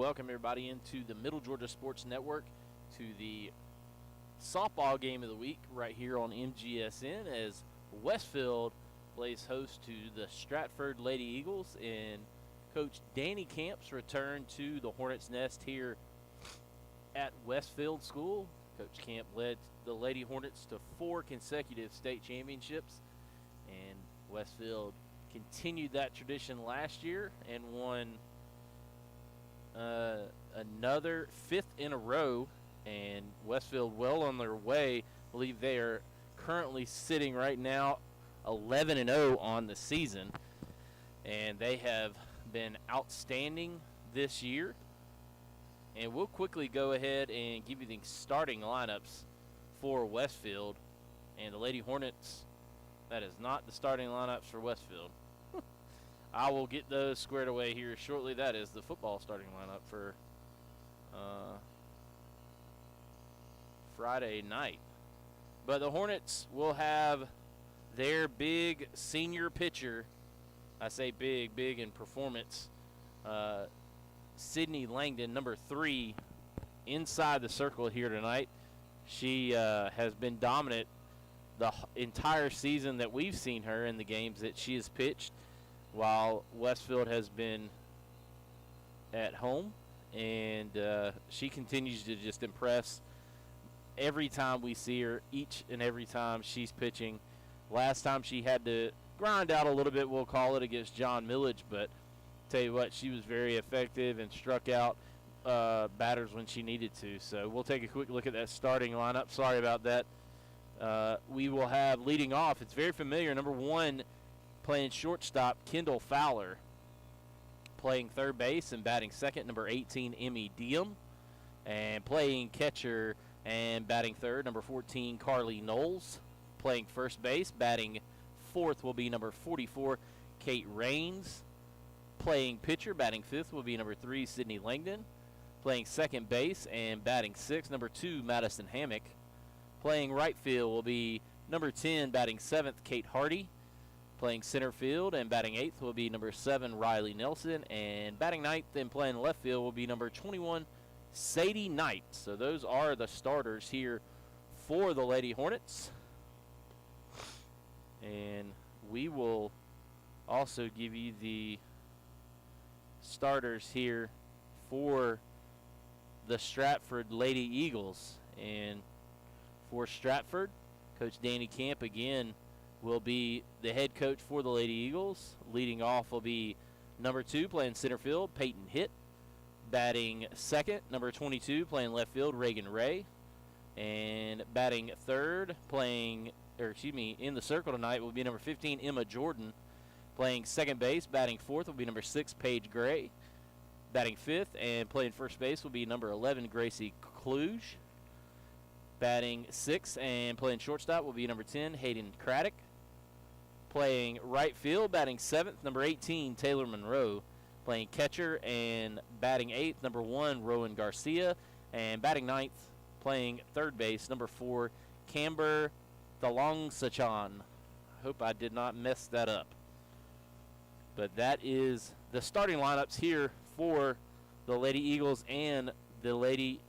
welcome everybody into the Middle Georgia Sports Network to the softball game of the week right here on MGSN as Westfield plays host to the Stratford Lady Eagles, and Coach Danny Camp's return to the Hornets' Nest here at Westfield School. Coach Camp led the Lady Hornets to 4 consecutive state championships, and Westfield continued that tradition last year and won another 5th in a row, and Westfield well on their way. I believe they are currently sitting right now 11-0 on the season, and they have been outstanding this year. And we'll quickly go ahead and give you the starting lineups for Westfield. And the Lady Hornets, that is not the starting lineups for Westfield. I will get those squared away here shortly. That is the football starting lineup for Friday night. But the Hornets will have their big senior pitcher, I say big in performance, Sydney Langdon, number 3, inside the circle here tonight. She has been dominant the entire season that we've seen her in the games that she has pitched, while Westfield has been at home, and she continues to just impress every time we see her, each and every time she's pitching. Last time she had to grind out a little bit, we'll call it, against John Millage, but tell you what, she was very effective and struck out batters when she needed to. So we'll take a quick look at that starting lineup. Sorry about that. We will have leading off, it's very familiar, number 1, playing shortstop, Kendall Fowler. Playing third base and batting second, number 18, Emmy Diem. And playing catcher and batting third, number 14, Carly Knowles. Playing first base, batting fourth will be number 44, Kate Raines. Playing pitcher, batting fifth will be number 3, Sydney Langdon. Playing second base and batting sixth, number 2, Madison Hammock. Playing right field will be number 10, batting seventh, Kate Hardy. Playing center field and batting 8th will be number 7, Riley Nelson. And batting 9th and playing left field will be number 21, Sadie Knight. So those are the starters here for the Lady Hornets. And we will also give you the starters here for the Stratford Lady Eagles. And for Stratford, Coach Danny Camp again will be the head coach for the Lady Eagles. Leading off will be number 2, playing center field, Peyton Hitt. Batting second, number 22, playing left field, Reagan Ray. And batting third, in the circle tonight will be number 15, Emma Jordan. Playing second base, batting fourth will be number 6, Paige Gray. Batting fifth and playing first base will be number 11, Gracie Kluge. Batting sixth and playing shortstop will be number 10, Hayden Craddock. Playing right field, batting seventh, number 18, Taylor Monroe. Playing catcher and batting 8th, number 1, Rowan Garcia. And batting 9th, playing third base, number 4, Camber Thalongsachan. I hope I did not mess that up. But that is the starting lineups here for the Lady Eagles and the Lady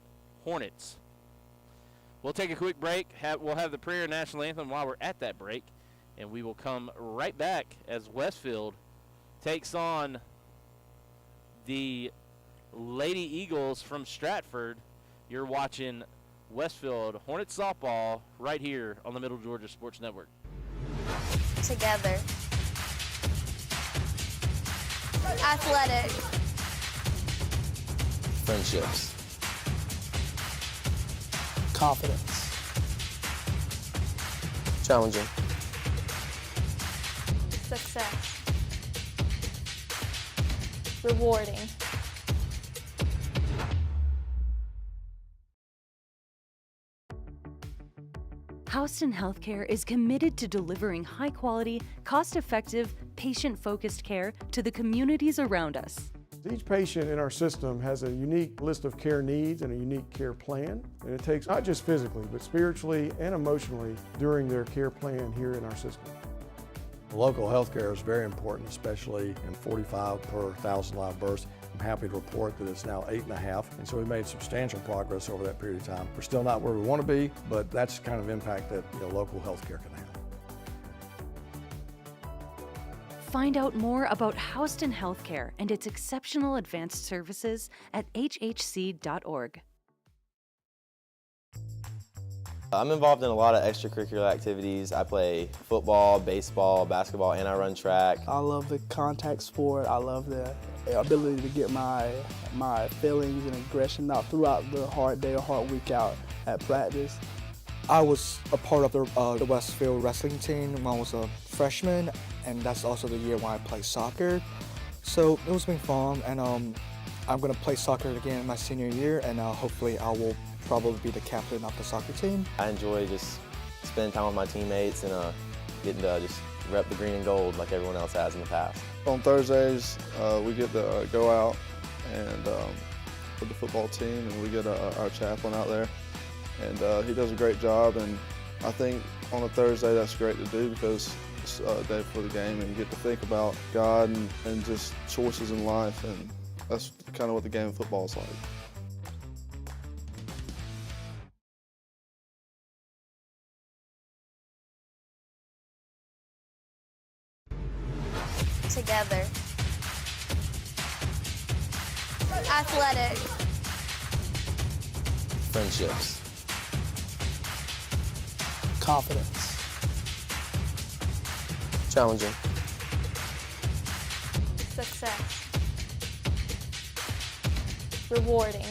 Hornets. We'll take a quick break. We'll have the prayer national anthem while we're at that break. And we will come right back as Westfield takes on the Lady Eagles from Stratford. You're watching Westfield Hornets softball right here on the Middle Georgia Sports Network. Together. Athletic. Friendships. Confidence. Challenging. Success. Rewarding. Houston Healthcare is committed to delivering high-quality, cost-effective, patient-focused care to the communities around us. Each patient in our system has a unique list of care needs and a unique care plan, and it takes not just physically, but spiritually and emotionally during their care plan here in our system. Local health care is very important, especially in 45 per 1,000 live births. I'm happy to report that it's now 8.5, and so we made substantial progress over that period of time. We're still not where we want to be, but that's the kind of impact that local health care can have. Find out more about Houston Healthcare and its exceptional advanced services at hhc.org. I'm involved in a lot of extracurricular activities. I play football, baseball, basketball, and I run track. I love the contact sport. I love the ability to get my feelings and aggression out throughout the hard day or hard week out at practice. I was a part of the Westfield wrestling team when I was a freshman, and that's also the year when I played soccer. So it was been fun, and I'm going to play soccer again in my senior year, and hopefully I will probably be the captain of the soccer team. I enjoy just spending time with my teammates and getting to just rep the green and gold like everyone else has in the past. On Thursdays, we get to go out and with the football team, and we get our chaplain out there, and he does a great job. And I think on a Thursday that's great to do because it's a day before the game, and you get to think about God and just choices in life, and that's kind of what the game of football is like. Together. Athletic. Friendships. Confidence. Challenging. Success. Rewarding.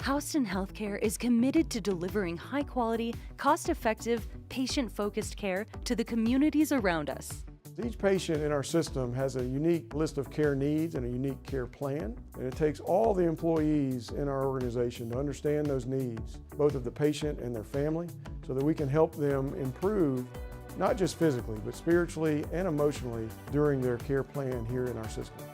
Houston Healthcare is committed to delivering high-quality, cost-effective, patient-focused care to the communities around us. Each patient in our system has a unique list of care needs and a unique care plan, and it takes all the employees in our organization to understand those needs, both of the patient and their family, so that we can help them improve, not just physically, but spiritually and emotionally during their care plan here in our system.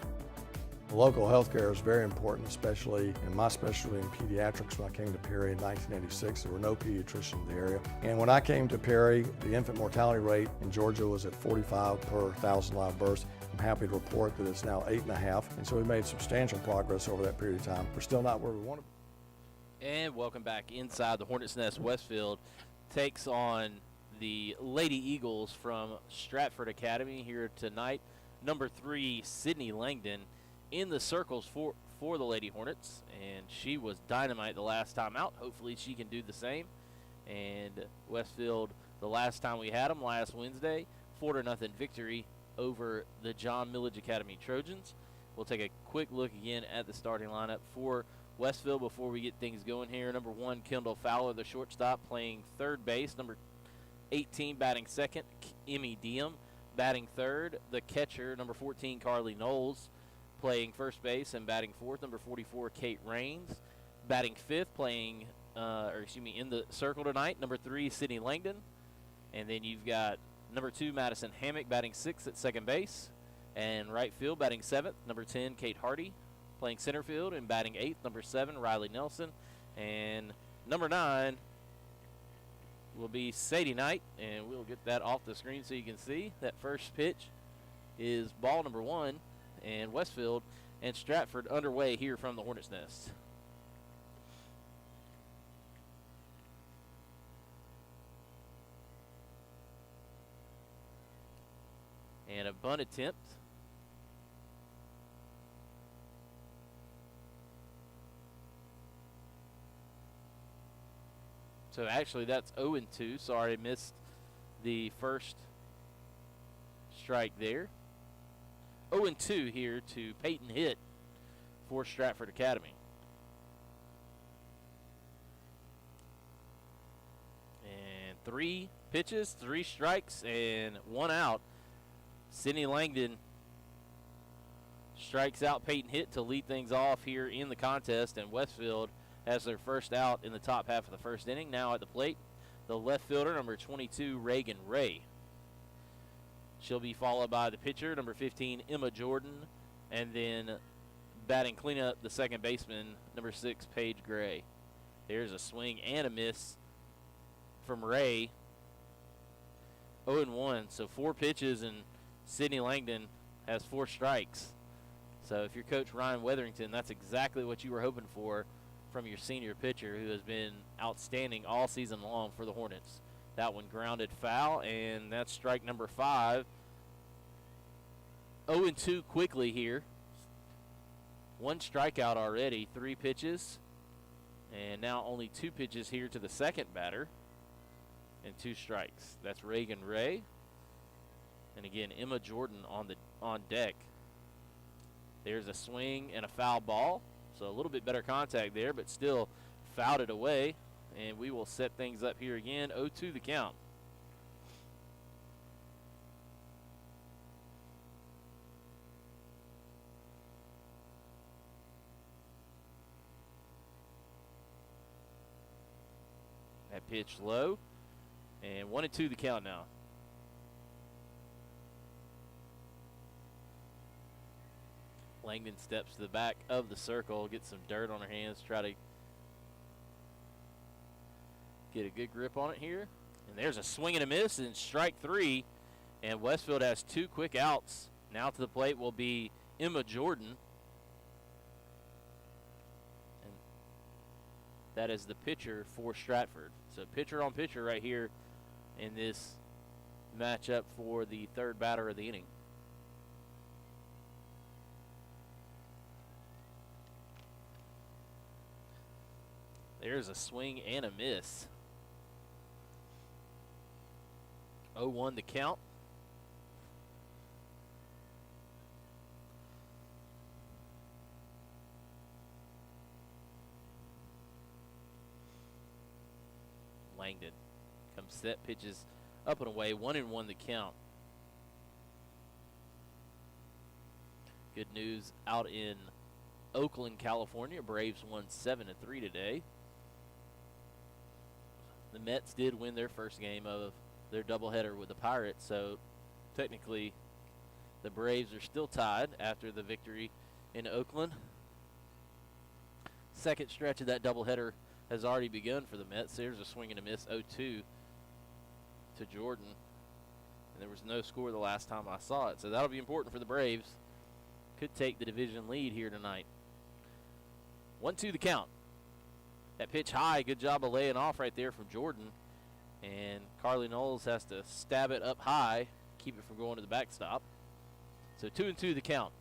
Local health care is very important, especially in my specialty in pediatrics. When I came to Perry in 1986, there were no pediatricians in the area. And when I came to Perry, the infant mortality rate in Georgia was at 45 per 1,000 live births. I'm happy to report that it's now 8.5, and so we made substantial progress over that period of time. We're still not where we want to be. And welcome back inside the Hornets' Nest. Westfield takes on the Lady Eagles from Stratford Academy here tonight. Number 3, Sydney Langdon, in the circles for the Lady Hornets, and she was dynamite the last time out. Hopefully she can do the same. And Westfield, the last time we had them, last Wednesday, 4-0 victory over the John Millage Academy Trojans. We'll take a quick look again at the starting lineup for Westfield before we get things going here. Number 1, Kendall Fowler, the shortstop, playing third base. Number 18, batting second, Emmy Diem, batting third. The catcher, number 14, Carly Knowles, playing first base and batting fourth. Number 44, Kate Raines, batting fifth, playing, in the circle tonight. Number 3, Sydney Langdon. And then you've got number 2, Madison Hammock, batting sixth at second base. And right field, batting seventh, number 10, Kate Hardy, playing center field. And batting eighth, number 7, Riley Nelson. And number 9 will be Sadie Knight. And we'll get that off the screen so you can see. That first pitch is ball number 1. And Westfield and Stratford underway here from the Hornets' Nest. And a bunt attempt. So actually that's 0-2. Sorry, missed the first strike there. 0-2 here to Peyton Hitt for Stratford Academy. And 3 pitches, 3 strikes, and 1 out. Sydney Langdon strikes out Peyton Hitt to lead things off here in the contest, and Westfield has their first out in the top half of the first inning. Now at the plate, the left fielder, number 22, Reagan Ray. She'll be followed by the pitcher, number 15, Emma Jordan, and then batting cleanup, the second baseman, number 6, Paige Gray. There's a swing and a miss from Ray. 0-1, so 4 pitches, and Sidney Langdon has 4 strikes. So if you're Coach Ryan Weatherington, that's exactly what you were hoping for from your senior pitcher, who has been outstanding all season long for the Hornets. That one grounded foul, and that's strike number 5. 0-2 quickly here. 1 strikeout already, 3 pitches, and now only 2 pitches here to the second batter, and 2 strikes. That's Reagan Ray, and again Emma Jordan on deck. There's a swing and a foul ball, so a little bit better contact there, but still fouled it away, and we will set things up here again. 0-2 the count. That pitch low, and 1-2 the count now. Langdon steps to the back of the circle, gets some dirt on her hands, try to get a good grip on it here. And there's a swing and a miss, and strike 3. And Westfield has 2 quick outs. Now to the plate will be Emma Jordan. And that is the pitcher for Stratford. So pitcher on pitcher right here in this matchup for the 3rd batter of the inning. There's a swing and a miss. 0-1 the count. Langdon comes set, pitches up and away, 1-1 the count. Good news out in Oakland, California. Braves won 7-3 today. The Mets did win their first game of their doubleheader with the Pirates, so technically the Braves are still tied after the victory in Oakland. Second stretch of that doubleheader has already begun for the Mets. There's a swing and a miss, 0-2 to Jordan. And there was no score the last time I saw it, so that'll be important for the Braves. Could take the division lead here tonight. 1-2 the count. That pitch high, good job of laying off right there from Jordan. And Carly Knowles has to stab it up high, keep it from going to the backstop. So 2-2 the count.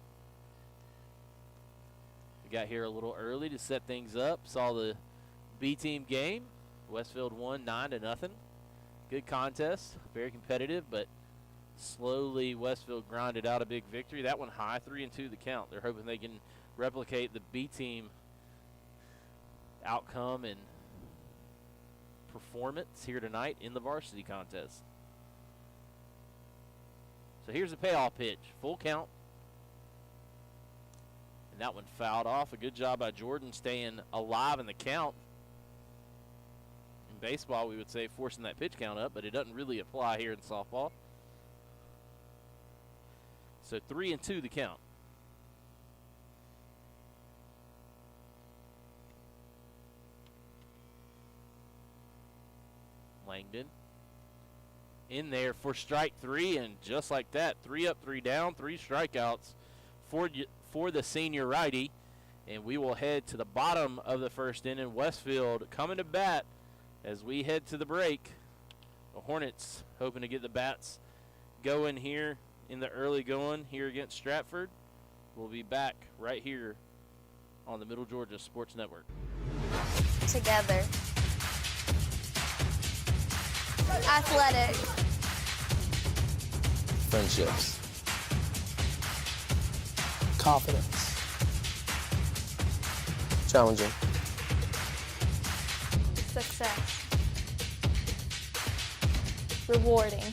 We got here a little early to set things up. Saw the B-team game. Westfield won 9-0. Good contest, very competitive, but slowly Westfield grinded out a big victory. That one high, 3-2 the count. They're hoping they can replicate the B-team outcome and performance here tonight in the varsity contest. So here's a payoff pitch, full count. And that one fouled off. A good job by Jordan staying alive in the count. In baseball, we would say forcing that pitch count up, but it doesn't really apply here in softball. So 3-2 the count. Langdon in there for strike 3, and just like that, 3 up, 3 down, 3 strikeouts for the senior righty. And we will head to the bottom of the first inning. Westfield coming to bat as we head to the break. The Hornets hoping to get the bats going here in the early going here against Stratford. We'll be back right here on the Middle Georgia Sports Network. Together. Athletic. Friendships. Confidence. Challenging. Success. Rewarding.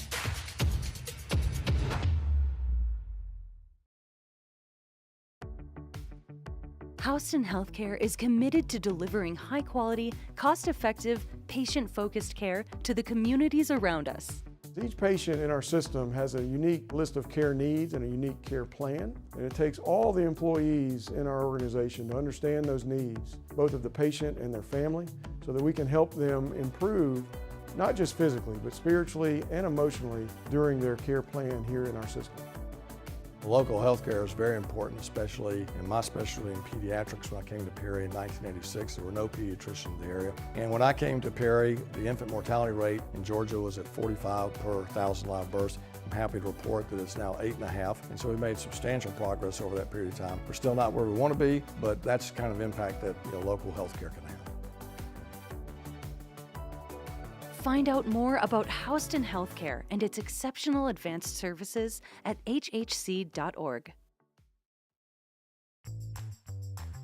Houston Healthcare is committed to delivering high-quality, cost-effective, patient-focused care to the communities around us. Each patient in our system has a unique list of care needs and a unique care plan, and it takes all the employees in our organization to understand those needs, both of the patient and their family, so that we can help them improve, not just physically, but spiritually and emotionally during their care plan here in our system. Local health care is very important, especially in my specialty in pediatrics. When I came to Perry in 1986, there were no pediatricians in the area. And when I came to Perry, the infant mortality rate in Georgia was at 45 per 1,000 live births. I'm happy to report that it's now 8.5, and so we made substantial progress over that period of time. We're still not where we want to be, but that's the kind of impact that local health care can have. Find out more about Houston Healthcare and its exceptional advanced services at hhc.org.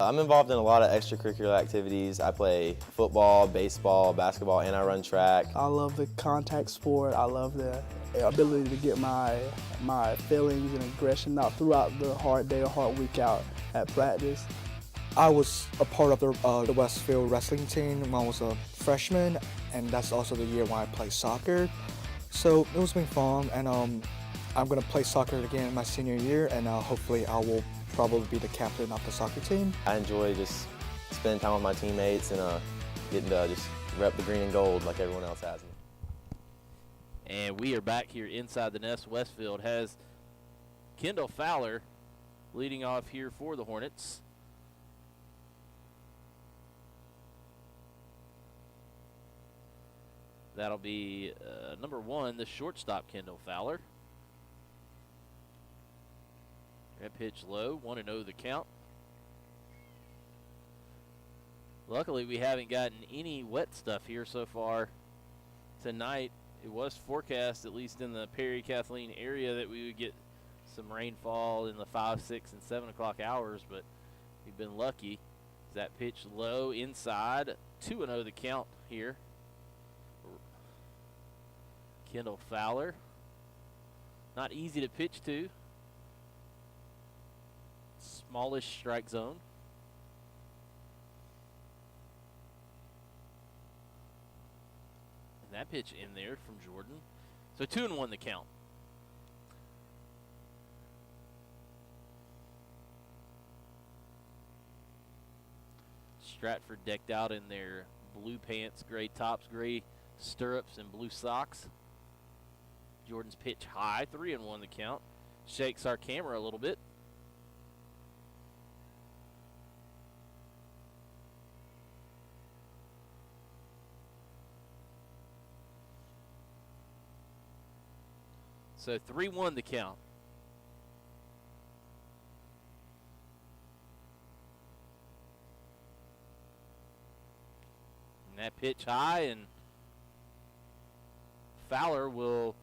I'm involved in a lot of extracurricular activities. I play football, baseball, basketball, and I run track. I love the contact sport. I love the ability to get my feelings and aggression out throughout the hard day or hard week out at practice. I was a part of the Westfield wrestling team when I was a freshman, and that's also the year when I played soccer. So it was been fun, and I'm going to play soccer again my senior year, and hopefully I will probably be the captain of the soccer team. I enjoy just spending time with my teammates and getting to just rep the green and gold like everyone else has. And we are back here inside the nest. Westfield has Kendall Fowler leading off here for the Hornets. That'll be number 1, the shortstop, Kendall Fowler. That pitch low, 1-0 the count. Luckily, we haven't gotten any wet stuff here so far tonight. It was forecast, at least in the Perry-Kathleen area, that we would get some rainfall in the 5, 6, and 7 o'clock hours, but we've been lucky. That pitch low inside, 2-0 the count here. Kendall Fowler, not easy to pitch to. Smallish strike zone. And that pitch in there from Jordan. So 2-1 the count. Stratford decked out in their blue pants, gray tops, gray stirrups, and blue socks. Jordan's pitch high, 3-1 the count. Shakes our camera a little bit. So 3-1 the count. And that pitch high, and Fowler will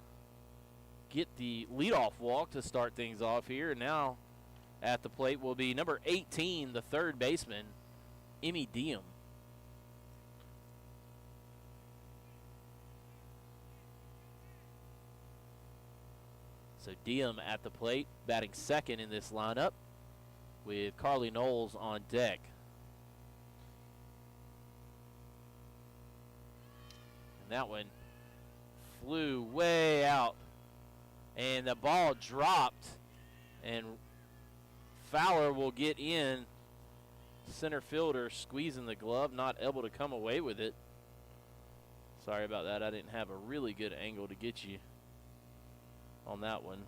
get the leadoff walk to start things off here. And now at the plate will be number 18, the third baseman, Emmy Diem. So Diem at the plate, batting second in this lineup with Carly Knowles on deck. And that one flew way out. And the ball dropped, and Fowler will get in. Center fielder squeezing the glove, not able to come away with it. Sorry about that. I didn't have a really good angle to get you on that one.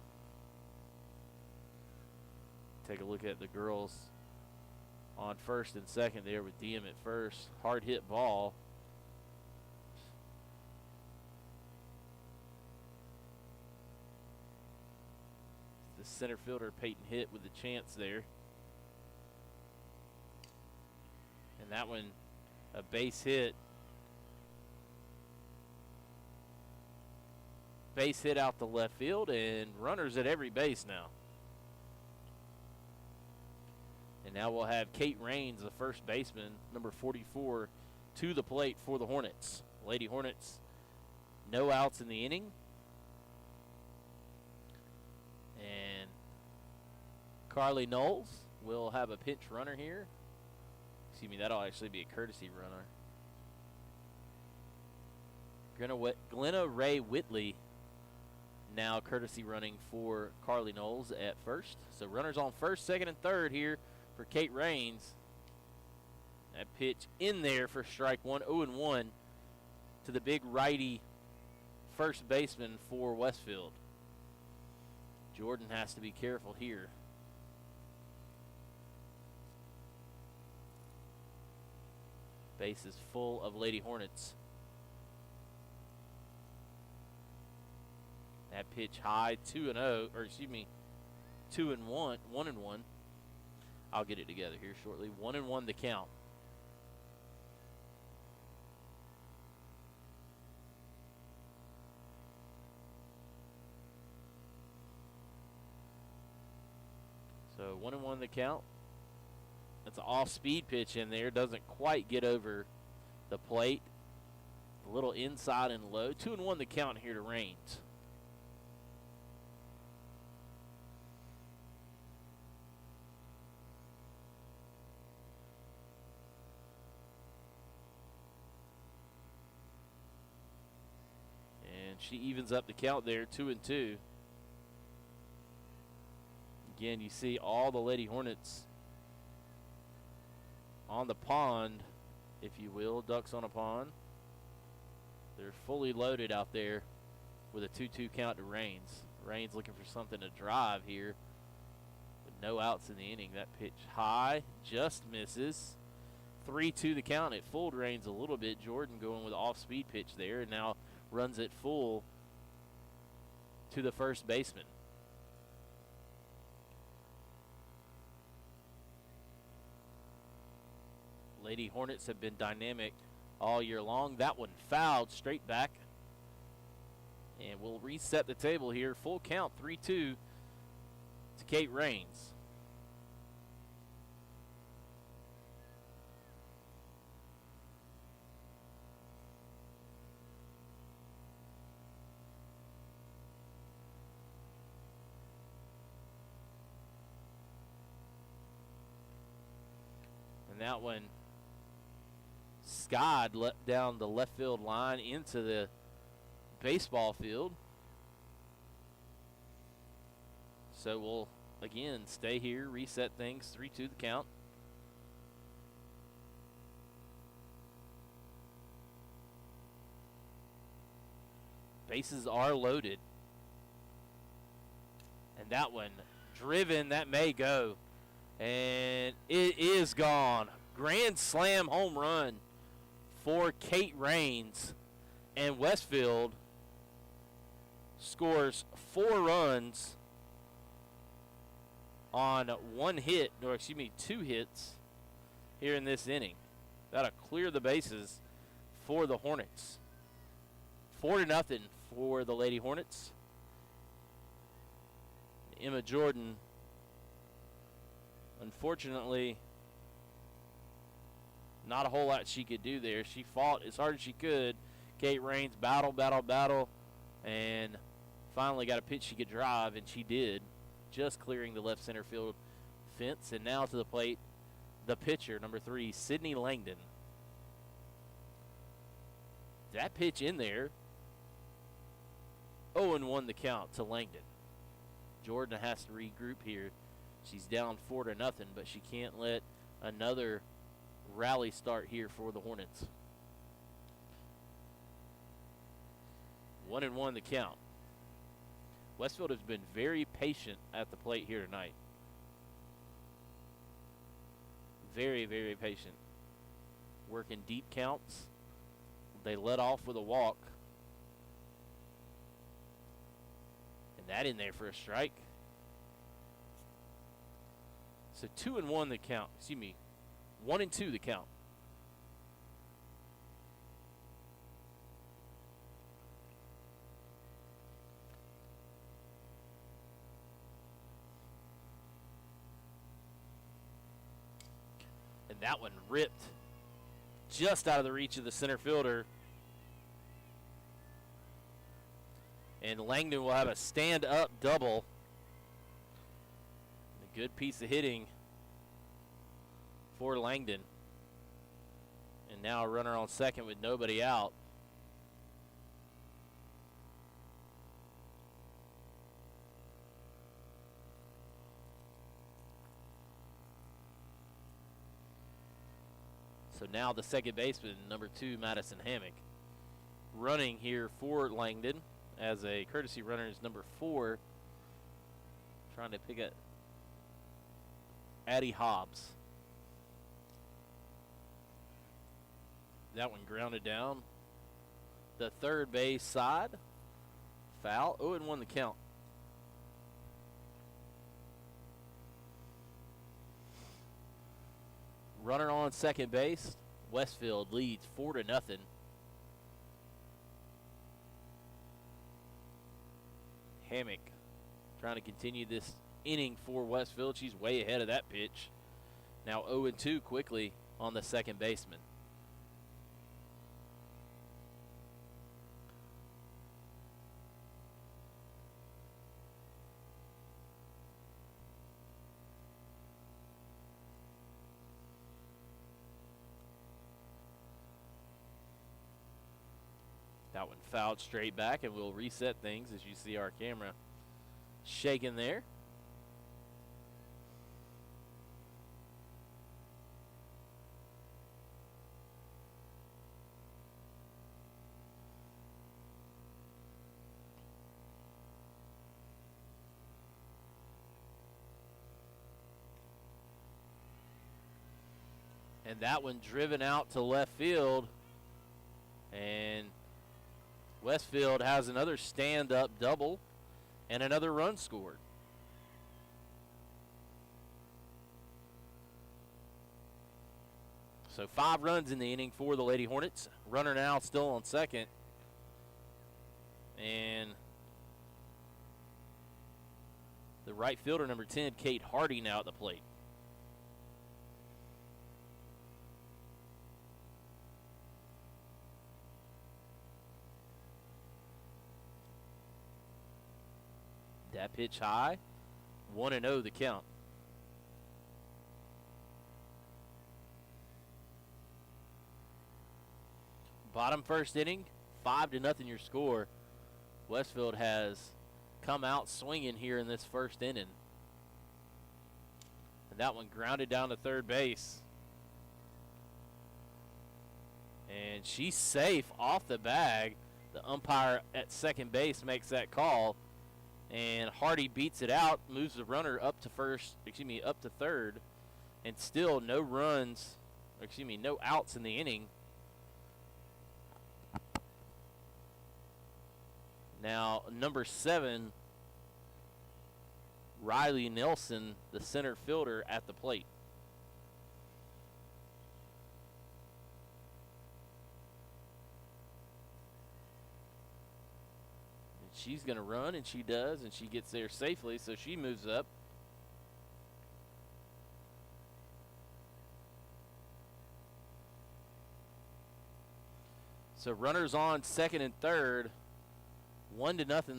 Take a look at the girls on first and second there with Diem at first. Hard hit ball. Center fielder Peyton hit with the chance there. And that one, a base hit. Base hit out the left field, and runners at every base now. And now we'll have Kate Raines, the first baseman, number 44, to the plate for the Hornets. Lady Hornets, no outs in the inning. And Carly Knowles will have a pinch runner here. Excuse me, that'll actually be a courtesy runner. Glenna Ray Whitley Now courtesy running for Carly Knowles at first. So runners on first, second, and third here for Kate Raines. That pitch in there for strike one, 0-1 to the big righty first baseman for Westfield. Jordan has to be careful here. Base is full of Lady Hornets. That pitch high, 2-0, or excuse me, 2-1, 1-1. I'll get it together here shortly. 1-1 the count. So 1-1 the count. That's an off-speed pitch in there. Doesn't quite get over the plate. A little inside and low. 2-1 the count here to Raines. And she evens up the count there, 2-2. Again, you see all the Lady Hornets on the pond, if you will, ducks on a pond. They're fully loaded out there with a 2-2 count to Raines. Raines looking for something to drive here with no outs in the inning. That pitch high, just misses. 3-2 the count. It fooled Raines a little bit. Jordan going with an off-speed pitch there and now runs it full to the first baseman. Lady Hornets have been dynamic all year long. That one fouled straight back. And we'll reset the table here. Full count, 3-2 to Kate Raines. And that one skied down the left field line into the baseball field. So we'll, again, stay here, reset things, 3-2 the count. Bases are loaded. And that one driven, that may go. And it is gone. Grand slam home run for Kate Raines. And Westfield scores 4 runs on 1 hit, or excuse me, 2 hits here in this inning. That'll clear the bases for the Hornets. 4-0 for the Lady Hornets. Emma Jordan, unfortunately, not a whole lot she could do there. She fought as hard as she could. Kate Raines battle, and finally got a pitch she could drive, and she did, just clearing the left center field fence. And now to the plate, the pitcher, number 3, Sydney Langdon. That pitch in there, 0-1 the count to Langdon. Jordan has to regroup here. She's down 4-0, but she can't let another rally start here for the Hornets. 1-1 the count. Westfield has been very patient at the plate here tonight. Very, very patient. Working deep counts. They let off with a walk. And that in there for a strike. So 2-1 the count. Excuse me. 1-2 the count. And that one ripped just out of the reach of the center fielder. And Langdon will have a stand-up double. A good piece of hitting for Langdon. And now a runner on second with nobody out. So now the second baseman, number 2, Madison Hammock, running here for Langdon as a courtesy runner is number 4, trying to pick up Addie Hobbs. That one grounded down the third base side. Foul. 0-1 the count. Runner on second base. Westfield leads 4-0. Hammock trying to continue this inning for Westfield. She's way ahead of that pitch. Now 0-2 quickly on the second baseman. That one fouled straight back, and we'll reset things as you see our camera shaking there. And that one driven out to left field, and Westfield has another stand-up double and another run scored. So 5 runs in the inning for the Lady Hornets. Runner now still on second. And the right fielder, number 10, Kate Hardy, now at the plate. That pitch high, 1-0 the count. Bottom first inning, 5-0 your score. Westfield has come out swinging here in this first inning. And that one grounded down to third base. And she's safe off the bag. The umpire at second base makes that call. And Hardy beats it out, moves the runner up to up to third, and still no outs in the inning. Now, number 7, Riley Nelson, the center fielder, at the plate. She's going to run, and she does, and she gets there safely, so she moves up. So runners on second and third, 5-0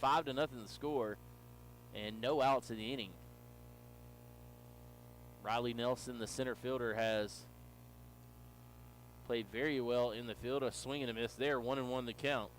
the score, and no outs in the inning. Riley Nelson, the center fielder, has played very well in the field. A swing and a miss there, 1-1 the count.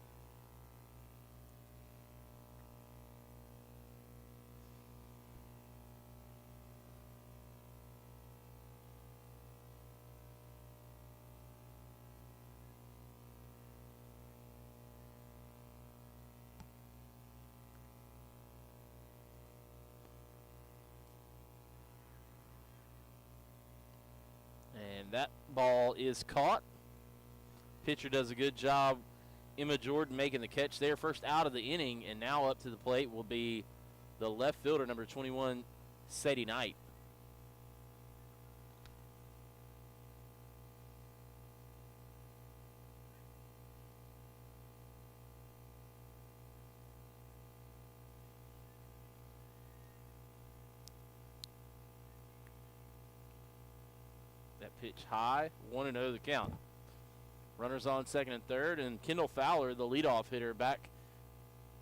That ball is caught. Pitcher does a good job. Emma Jordan making the catch there. First out of the inning, and now up to the plate will be the left fielder, number 21, Sadie Knight. Pitch high, 1-0 the count. Runners on second and third, and Kendall Fowler, the leadoff hitter, back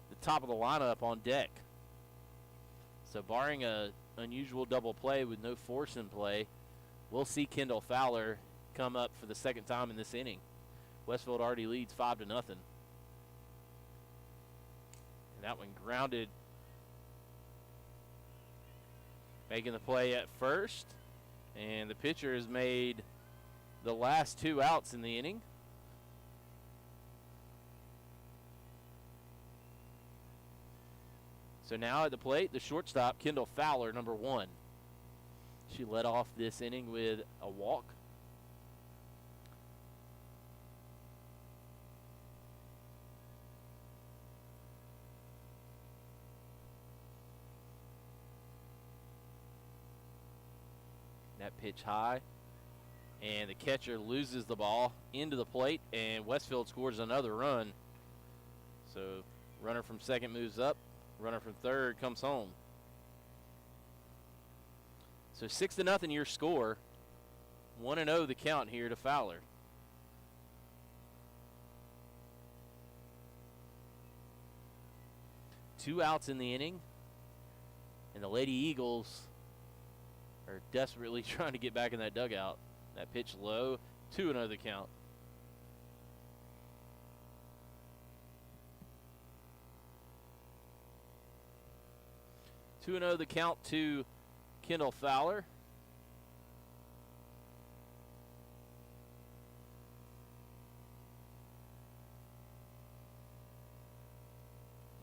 the top of the lineup on deck. So barring a unusual double play with no force in play, we'll see Kendall Fowler come up for the second time in this inning. Westfield already leads 5-0. And that one grounded, making the play at first. And the pitcher has made the last 2 outs in the inning. So now at the plate, the shortstop, Kendall Fowler, number 1. She led off this inning with a walk. That pitch high, and the catcher loses the ball into the plate, and Westfield scores another run. So runner from second moves up, runner from third comes home. So 6-0 your score. 1-0 the count here to Fowler. Two outs in the inning, and the Lady Eagles are desperately trying to get back in that dugout. That pitch low, 2-0 the count. The count to Kendall Fowler.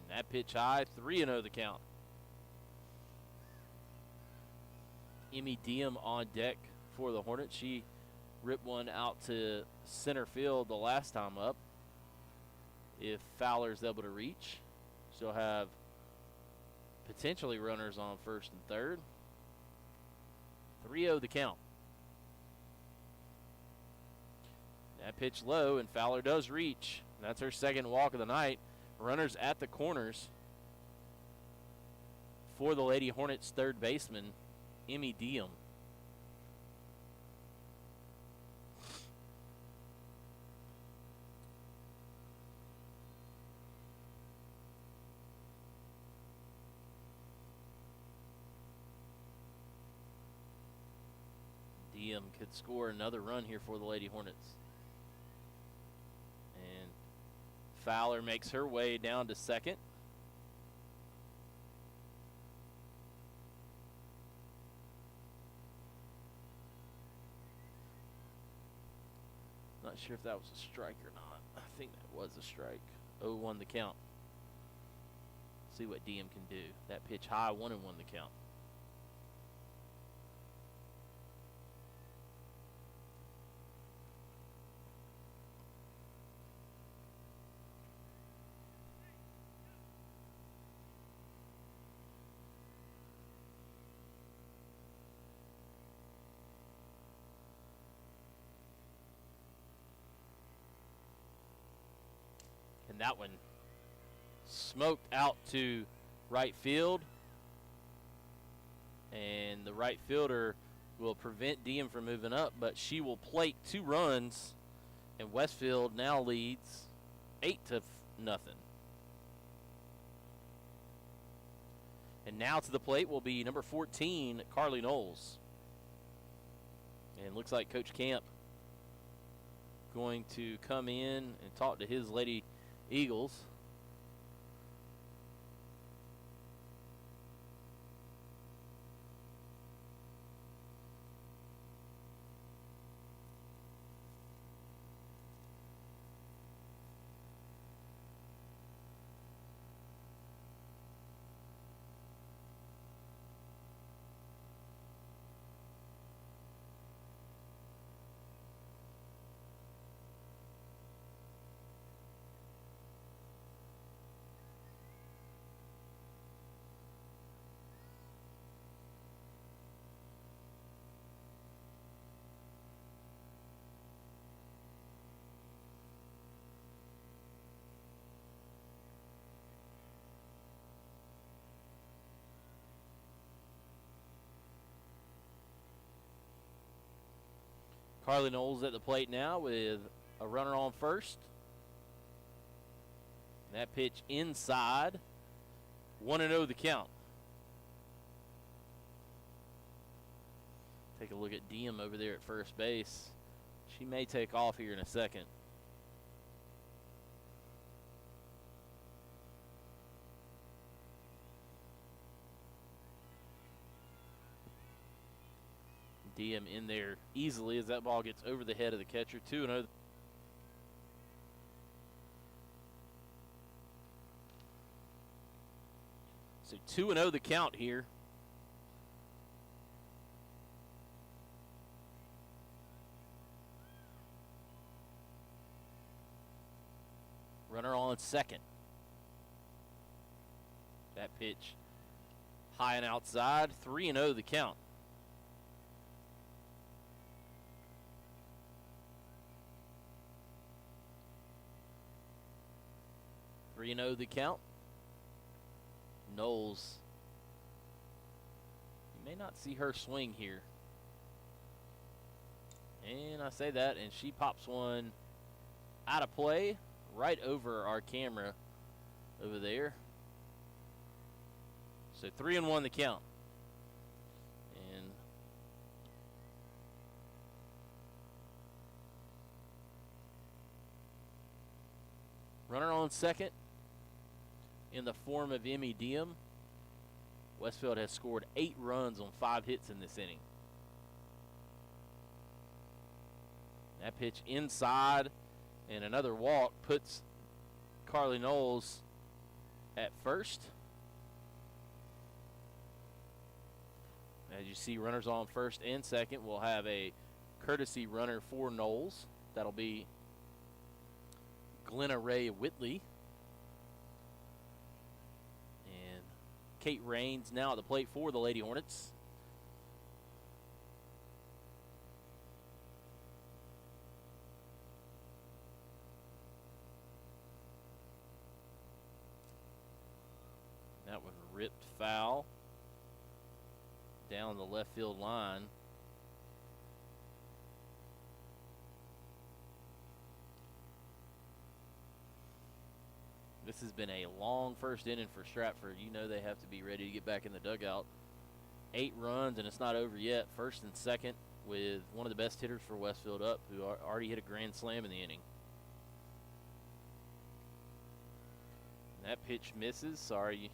And that pitch high, 3-0 the count. Emmy Diem on deck for the Hornets. She ripped one out to center field the last time up. If Fowler's able to reach, she'll have potentially runners on first and third. 3-0 the count. That pitch low, and Fowler does reach. That's her second walk of the night. Runners at the corners for the Lady Hornets third baseman, Emmy Diem. Diem could score another run here for the Lady Hornets. And Fowler makes her way down to second. Not sure if that was a strike or not. I think that was a strike. 0-1 the count. See what Diem can do. That pitch high, 1-1 the count. And that one smoked out to right field. And the right fielder will prevent Diem from moving up, but she will plate 2 runs. And Westfield now leads 8-0. And now to the plate will be number 14, Carly Knowles. And looks like Coach Camp going to come in and talk to his Lady Eagles. Carly Knowles at the plate now with a runner on first. That pitch inside. 1-0 the count. Take a look at Diem over there at first base. She may take off here in a second. Diem in there easily as that ball gets over the head of the catcher. 2-0. So 2-0 the count here. Runner on second. That pitch high and outside. 3-0 the count. The count. Knowles. You may not see her swing here. And I say that, and she pops one out of play right over our camera over there. So 3-1 the count. And runner on second in the form of Emmy Diem. Westfield has scored 8 runs on 5 hits in this inning. That pitch inside and another walk puts Carly Knowles at first. As you see, runners on first and second. We'll have a courtesy runner for Knowles. That'll be Glenna Ray Whitley. And Kate Raines now at the plate for the Lady Hornets. That one ripped foul down the left field line. This has been a long first inning for Stratford. You know they have to be ready to get back in the dugout. 8 runs, and it's not over yet. First and second with one of the best hitters for Westfield up, who already hit a grand slam in the inning. That pitch misses. Sorry.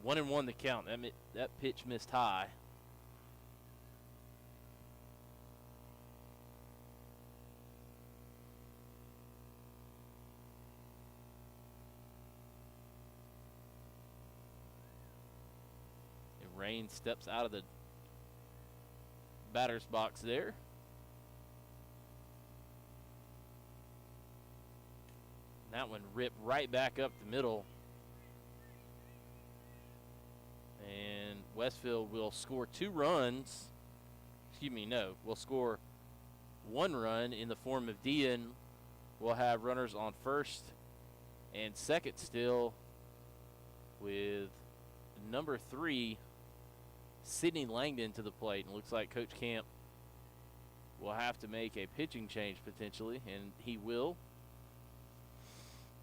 1-1 the count. That pitch missed high. And Rain steps out of the batter's box there. That one ripped right back up the middle. And Westfield will score 2 runs. Excuse me, no. We'll score 1 run in the form of Dean. We'll have runners on first and second still with number 3, Sydney Langdon, to the plate. And it looks like Coach Camp will have to make a pitching change potentially, and he will.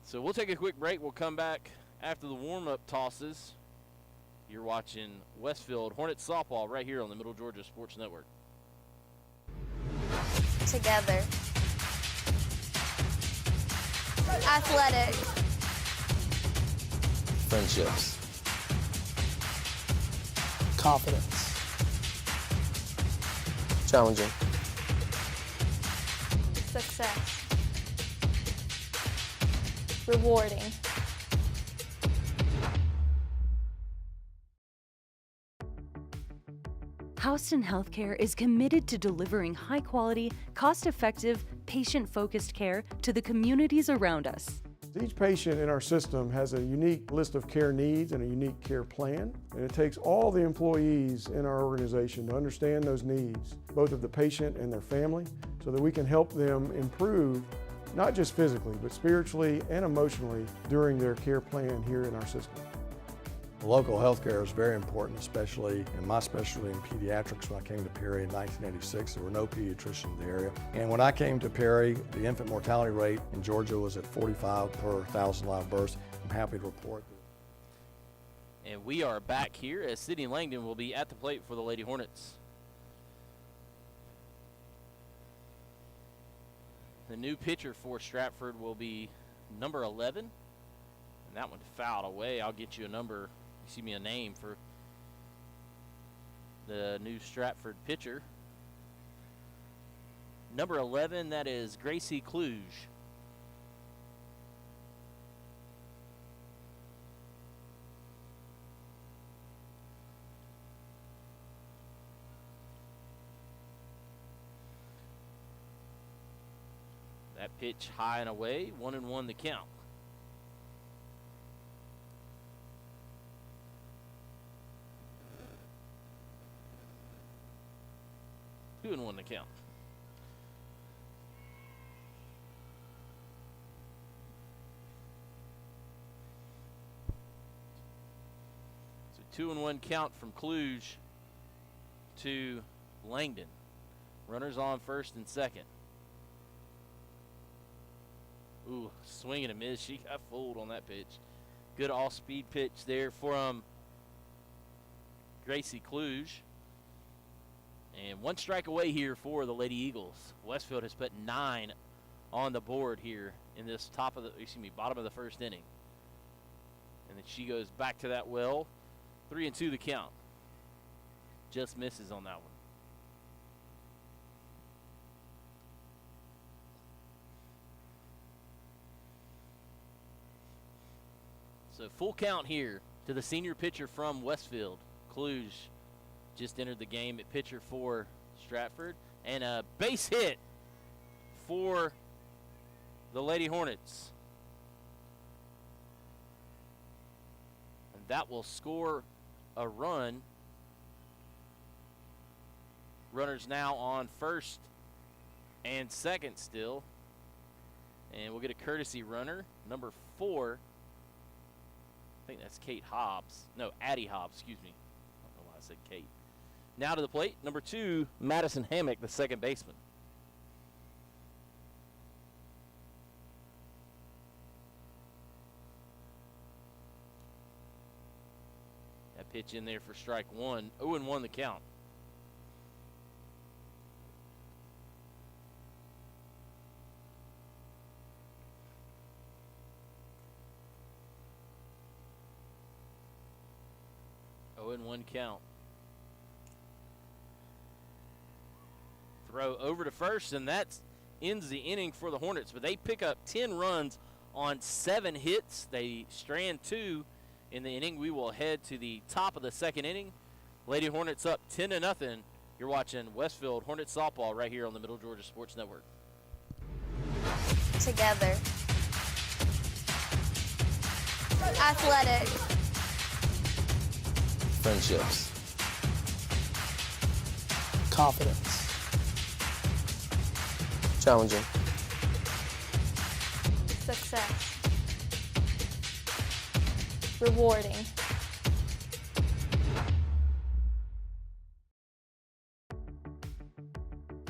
So we'll take a quick break. We'll come back after the warm-up tosses. You're watching Westfield Hornets softball right here on the Middle Georgia Sports Network. Together. Athletic. Friendships. Confidence. Challenging. Success. Rewarding. Houston Healthcare is committed to delivering high-quality, cost-effective, patient-focused care to the communities around us. Each patient in our system has a unique list of care needs and a unique care plan, and it takes all the employees in our organization to understand those needs, both of the patient and their family, so that we can help them improve, not just physically, but spiritually and emotionally during their care plan here in our system. Local health care is very important, especially in my specialty in pediatrics. When I came to Perry in 1986, there were no pediatricians in the area. And when I came to Perry, the infant mortality rate in Georgia was at 45 per 1,000 live births. I'm happy to report that. And we are back here as Sydney Langdon will be at the plate for the Lady Hornets. The new pitcher for Stratford will be number 11. And that one fouled away. I'll get you a number. Excuse me, a name for the new Stratford pitcher. Number 11, that is Gracie Kluge. That pitch high and away, 1-1 the count. Two and one to count. So 2-1 count from Kluge to Langdon. Runners on first and second. Ooh, swing and a miss. She got fooled on that pitch. Good all-speed pitch there from Gracie Kluge. And one strike away here for the Lady Eagles. Westfield has put 9 on the board here in this bottom of the first inning. And then she goes back to that well. 3-2 the count. Just misses on that one. So full count here to the senior pitcher from Westfield. Kluge just entered the game at pitcher for Stratford. And a base hit for the Lady Hornets. And that will score a run. Runners now on first and second still. And we'll get a courtesy runner, number 4. I think that's Kate Hobbs. No, Addie Hobbs, excuse me. I don't know why I said Kate. Now to the plate, number 2, Madison Hammock, the second baseman. That pitch in there for strike 1. 0-1 the count. In one count. Throw over to first, and that ends the inning for the Hornets. But they pick up 10 runs on 7 hits. They strand 2 in the inning. We will head to the top of the second inning. Lady Hornets up 10-0. You're watching Westfield Hornets softball right here on the Middle Georgia Sports Network. Together. Athletic. Friendships. Confidence. Challenging. Success. Rewarding.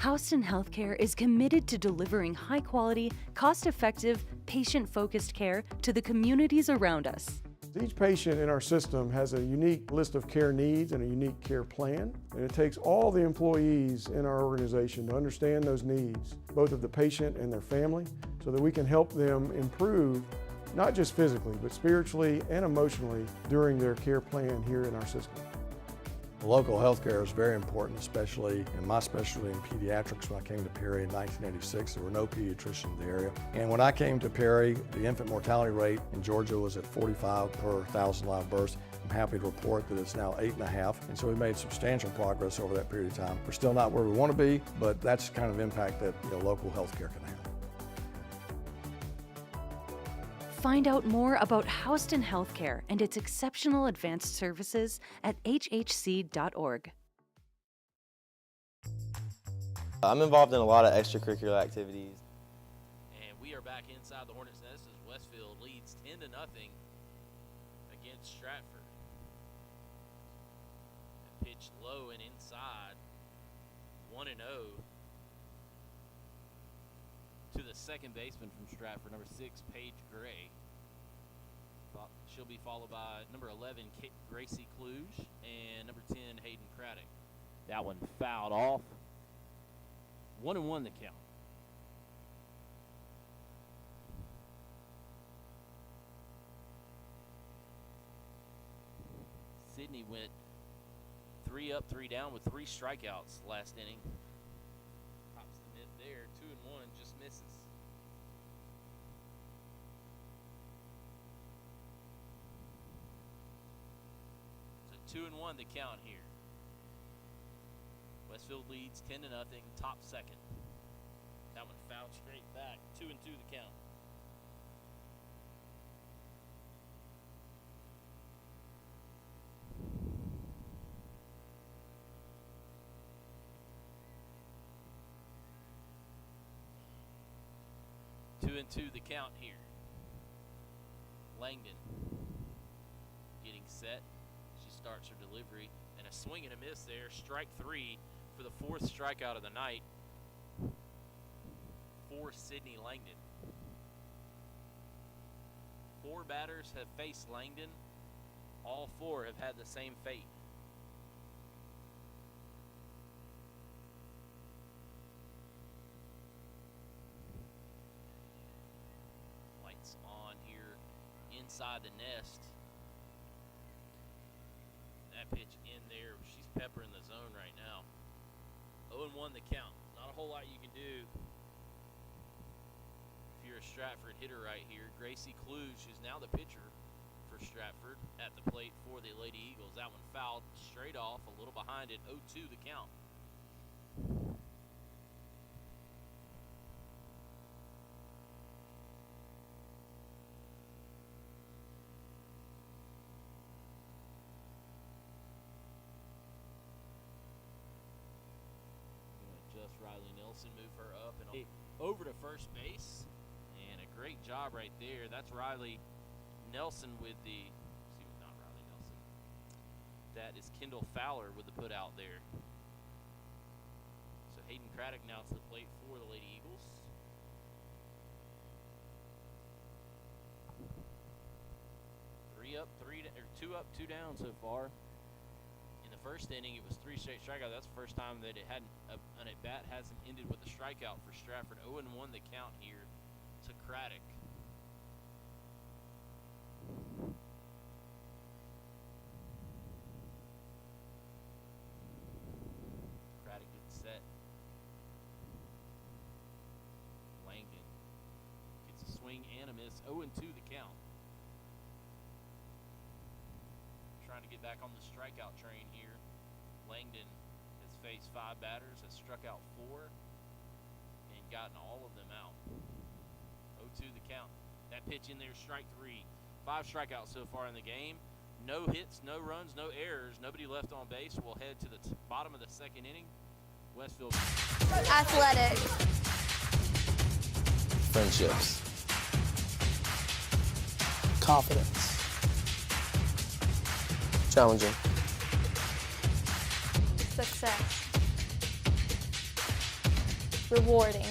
Houston Healthcare is committed to delivering high-quality, cost-effective, patient-focused care to the communities around us. Each patient in our system has a unique list of care needs and a unique care plan, and it takes all the employees in our organization to understand those needs, both of the patient and their family, so that we can help them improve, not just physically, but spiritually and emotionally during their care plan here in our system. Local health care is very important, especially in my specialty in pediatrics. When I came to Perry in 1986, there were no pediatricians in the area. And when I came to Perry, the infant mortality rate in Georgia was at 45 per 1,000 live births. I'm happy to report that it's now 8.5, and so we've made substantial progress over that period of time. We're still not where we want to be, but that's the kind of impact that local health care can have. Find out more about Houston Healthcare and its exceptional advanced services at hhc.org. I'm involved in a lot of extracurricular activities. And we are back inside the Hornets' nest as Westfield leads 10-0 against Stratford. And pitched low and inside, 1-0 to the second baseman from Stratford, number 6, Paige Gray. She'll be followed by number 11, Gracie Kluge, and number 10, Hayden Craddock. That one fouled off. 1-1 the count. Sydney went 3 up, 3 down with 3 strikeouts last inning. Pops the mitt there, 2-1, just misses. So 2-1 the count here. Westfield leads 10-0, top second. That one fouled straight back, 2-2 the count. Two and two the count here. Langdon getting set. She starts her delivery and a swing and a miss there. Strike 3 for the 4th strikeout of the night for Sydney Langdon. 4 batters have faced Langdon. All 4 have had the same fate. Lights on here inside the nest. That pitch in there, she's peppering the zone right now. 0-1 the count. Not a whole lot you can do if you're a Stratford hitter right here. Gracie Kluge, who's now the pitcher for Stratford, at the plate for the Lady Eagles. That one fouled straight off, a little behind it. 0-2 the count. Just Riley Nelson, move her up and over to first base, and a great job right there. That's Riley Nelson with the, not Riley Nelson. That is Kendall Fowler with the put out there. So Hayden Craddock now to the plate for the Lady Eagles. Two up, 2 down so far. First inning, it was 3 straight strikeouts. That's the first time that it hadn't an at-bat hasn't ended with a strikeout for Stratford. 0-1 the count here to Craddock. Craddock gets set. Langdon gets a swing and a miss. 0-2 the count. Trying to get back on the strikeout train here. Langdon has faced 5 batters, has struck out 4, and gotten all of them out. 0-2 the count. That pitch in there, strike 3. 5 strikeouts so far in the game. No hits, no runs, no errors. Nobody left on base. We'll head to the bottom of the 2nd inning. Westfield. Athletic. Friendships. Confidence. Challenging. Success. Rewarding.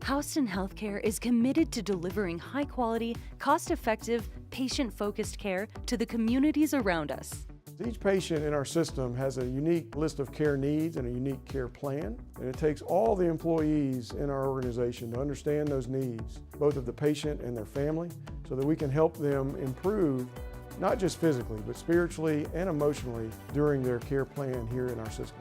Houston Healthcare is committed to delivering high-quality, cost-effective, patient-focused care to the communities around us. Each patient in our system has a unique list of care needs and a unique care plan, and it takes all the employees in our organization to understand those needs, both of the patient and their family, so that we can help them improve, not just physically, but spiritually and emotionally during their care plan here in our system.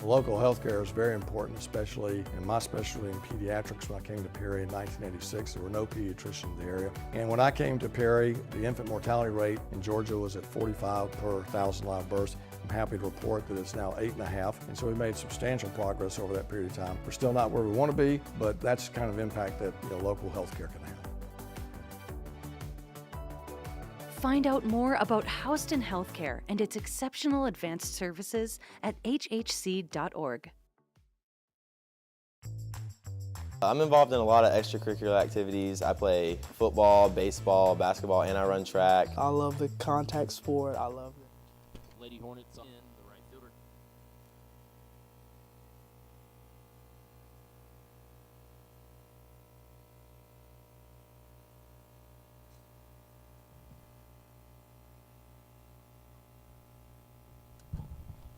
Local health care is very important, especially in my specialty in pediatrics. When I came to Perry in 1986, there were no pediatricians in the area. And when I came to Perry, the infant mortality rate in Georgia was at 45 per 1,000 live births. I'm happy to report that it's now 8.5, and so we made substantial progress over that period of time. We're still not where we want to be, but that's the kind of impact that local health care can have. Find out more about Houston Healthcare and its exceptional advanced services at hhc.org. I'm involved in a lot of extracurricular activities. I play football, baseball, basketball, and I run track. I love the contact sport. I love it. Lady Hornets in the right fielder.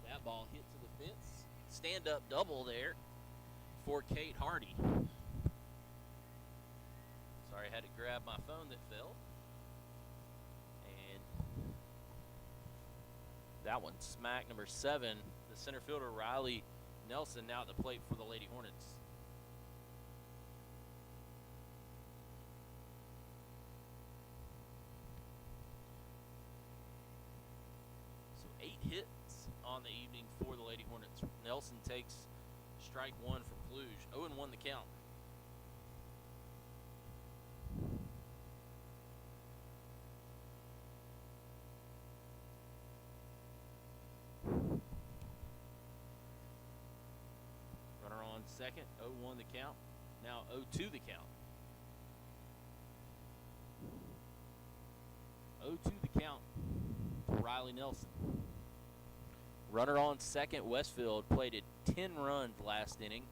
That ball hit to the fence. Stand-up double there for Kate Hardy. Sorry, had to grab my phone that fell. And that one smacked number 7, the center fielder Riley Nelson, now at the plate for the Lady Hornets. So 8 hits on the evening for the Lady Hornets. Nelson takes strike 1 from Cluj. 0-1 the count. Runner on second, 0-1 the count. Now 0-2 the count. 0-2 the count to Riley Nelson. Runner on second, Westfield plated 10 runs last inning.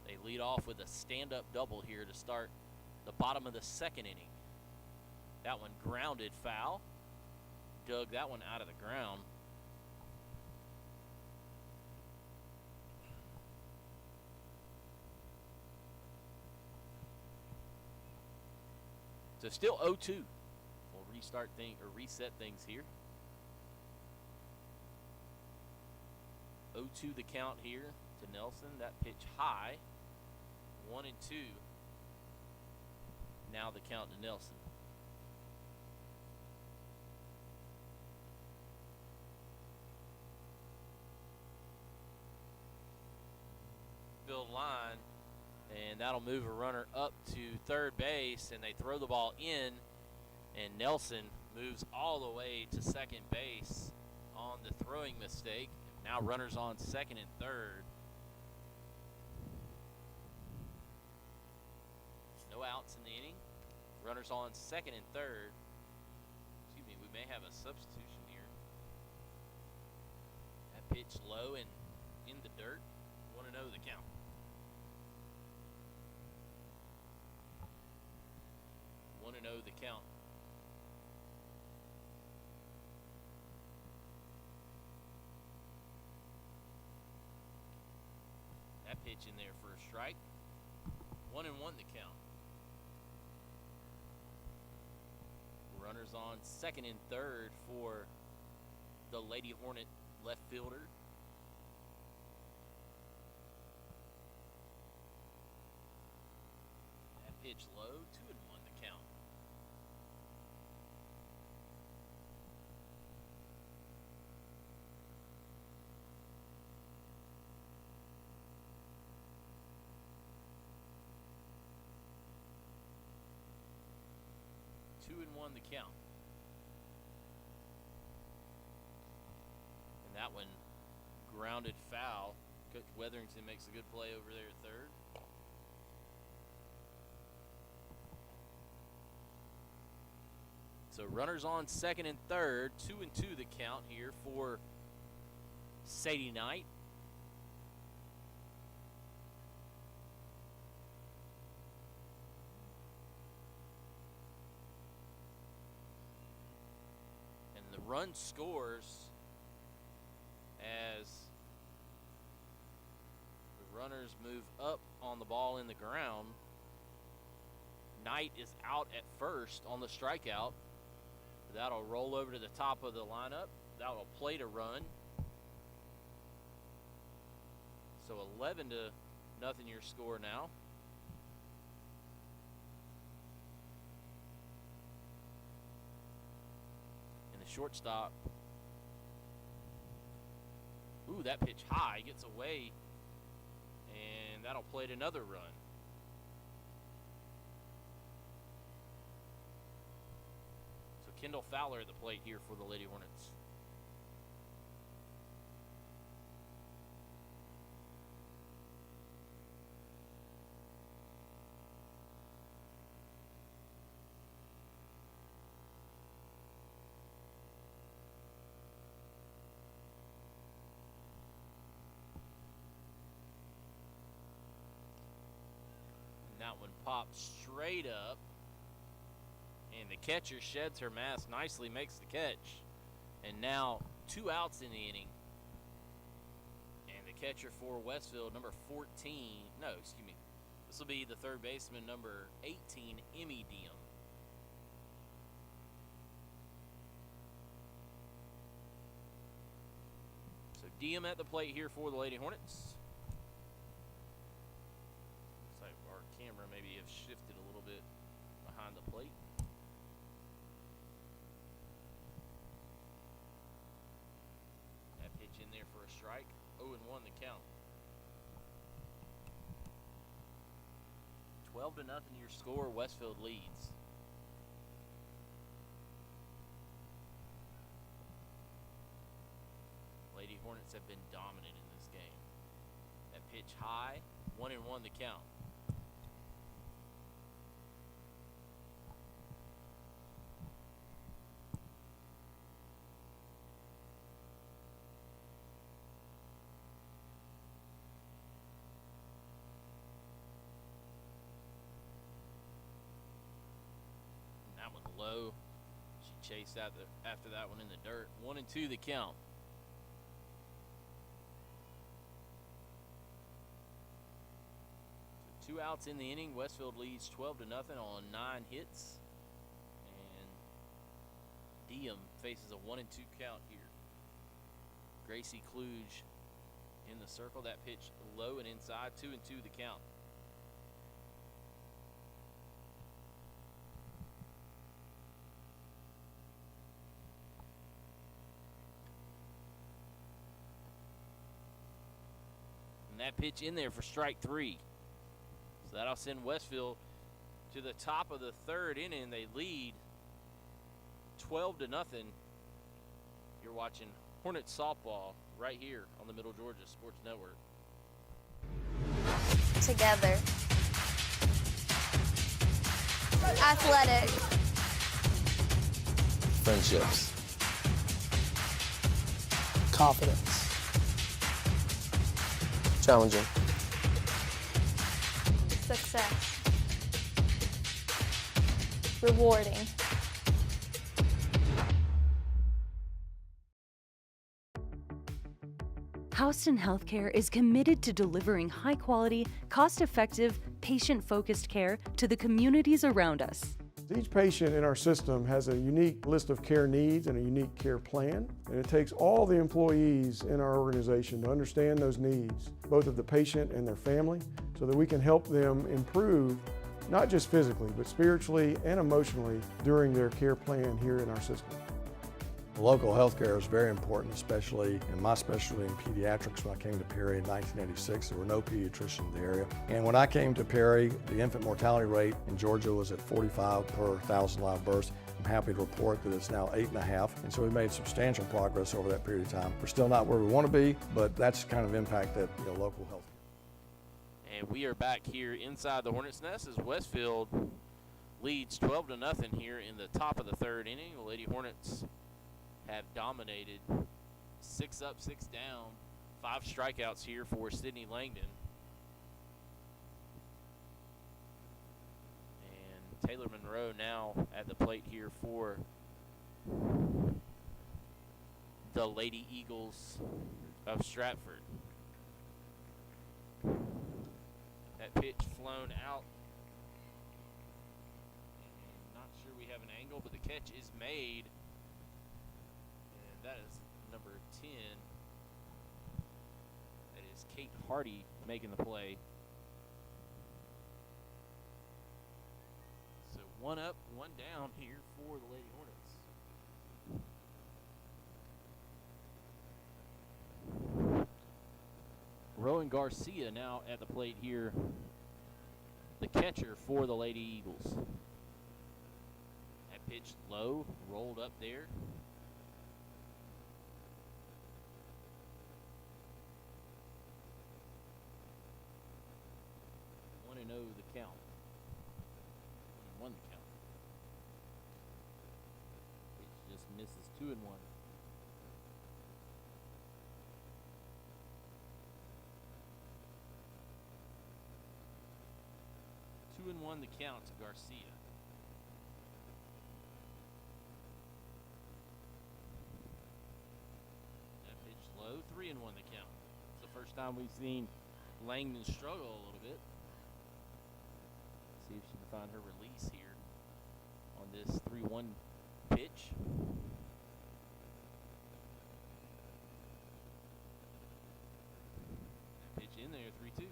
They lead off with a stand-up double here to start the bottom of the second inning. That one grounded foul. Dug that one out of the ground. So still 0-2. We'll reset things here. 0-2 the count here to Nelson. That pitch high. 1-2. Now the count to Nelson. Field line, and that'll move a runner up to third base, and they throw the ball in, and Nelson moves all the way to second base on the throwing mistake. Now runners on second and third. No outs in the inning. Runners on second and third. Excuse me, we may have a substitution here. That pitch low and in the dirt. 1-0 the count. The count. That pitch in there for a strike. 1-1 the count. Runners on second and third for the Lady Hornet left fielder. That pitch low. 2-1 the count. The count. And that one grounded foul. Coach Weatherington makes a good play over there at third. So runners on second and third. 2-2 the count here for Sadie Knight. Run scores as the runners move up on the ball in the ground. Knight is out at first on the strikeout. That'll roll over to the top of the lineup. That'll plate a run. So 11-0 your score now. Shortstop. Ooh, that pitch high, gets away, and that'll plate another run. So Kendall Fowler at the plate here for the Lady Hornets. That one pops straight up, and the catcher sheds her mask nicely, makes the catch, and now 2 outs in the inning. And the catcher for Westfield, number 14, no, excuse me, This will be the third baseman, number 18, Emmy Diem. So Diem at the plate here for the Lady Hornets. Looks like our camera maybe have shifted a little bit behind the plate. That pitch in there for a strike. 0-1 the count. 12-0 your score. Westfield leads. Lady Hornets have been dominant in this game. That pitch high. 1-1 the count. That one low. She chased after that one in the dirt. 1-2 the count. So 2 outs in the inning. Westfield leads 12-0 on 9 hits. And Diem faces a 1-2 count here. Gracie Kluge in the circle. That pitch low and inside. 2-2 the count. And that pitch in there for strike 3. So that'll send Westfield to the top of the third inning. They lead 12-0. You're watching Hornets softball right here on the Middle Georgia Sports Network. Together. Athletic. Friendships. Confidence. Challenging. Success. Rewarding. Houston Healthcare is committed to delivering high-quality, cost-effective, patient-focused care to the communities around us. Each patient in our system has a unique list of care needs and a unique care plan, and it takes all the employees in our organization to understand those needs, both of the patient and their family, so that we can help them improve, not just physically, but spiritually and emotionally during their care plan here in our system. Local healthcare is very important, especially in my specialty in pediatrics. When I came to Perry in 1986, there were no pediatricians in the area. And when I came to Perry, the infant mortality rate in Georgia was at 45 per 1,000 live births. I'm happy to report that it's now 8.5, and so we made substantial progress over that period of time. We're still not where we want to be, but that's the kind of impact that local health. And we are back here inside the Hornets' Nest as Westfield leads 12-0 here in the top of the third inning. The Lady Hornets have dominated. 6 up, 6 down. 5 strikeouts here for Sydney Langdon. And Taylor Monroe now at the plate here for the Lady Eagles of Stratford. That pitch flown out. And not sure we have an angle, but the catch is made. That is number 10. That is Kate Hardy making the play. So 1 up, 1 down here for the Lady Hornets. Rowan Garcia now at the plate here, the catcher for the Lady Eagles. That pitch low, rolled up there. 1-0 the count. 1 the count. It just misses 2-1. 2-1 the count to Garcia. That pitch low. 3-1 the count. It's the first time we've seen Langdon struggle a little bit. to find her release here on this 3-1 pitch. Pitch in there, 3-2.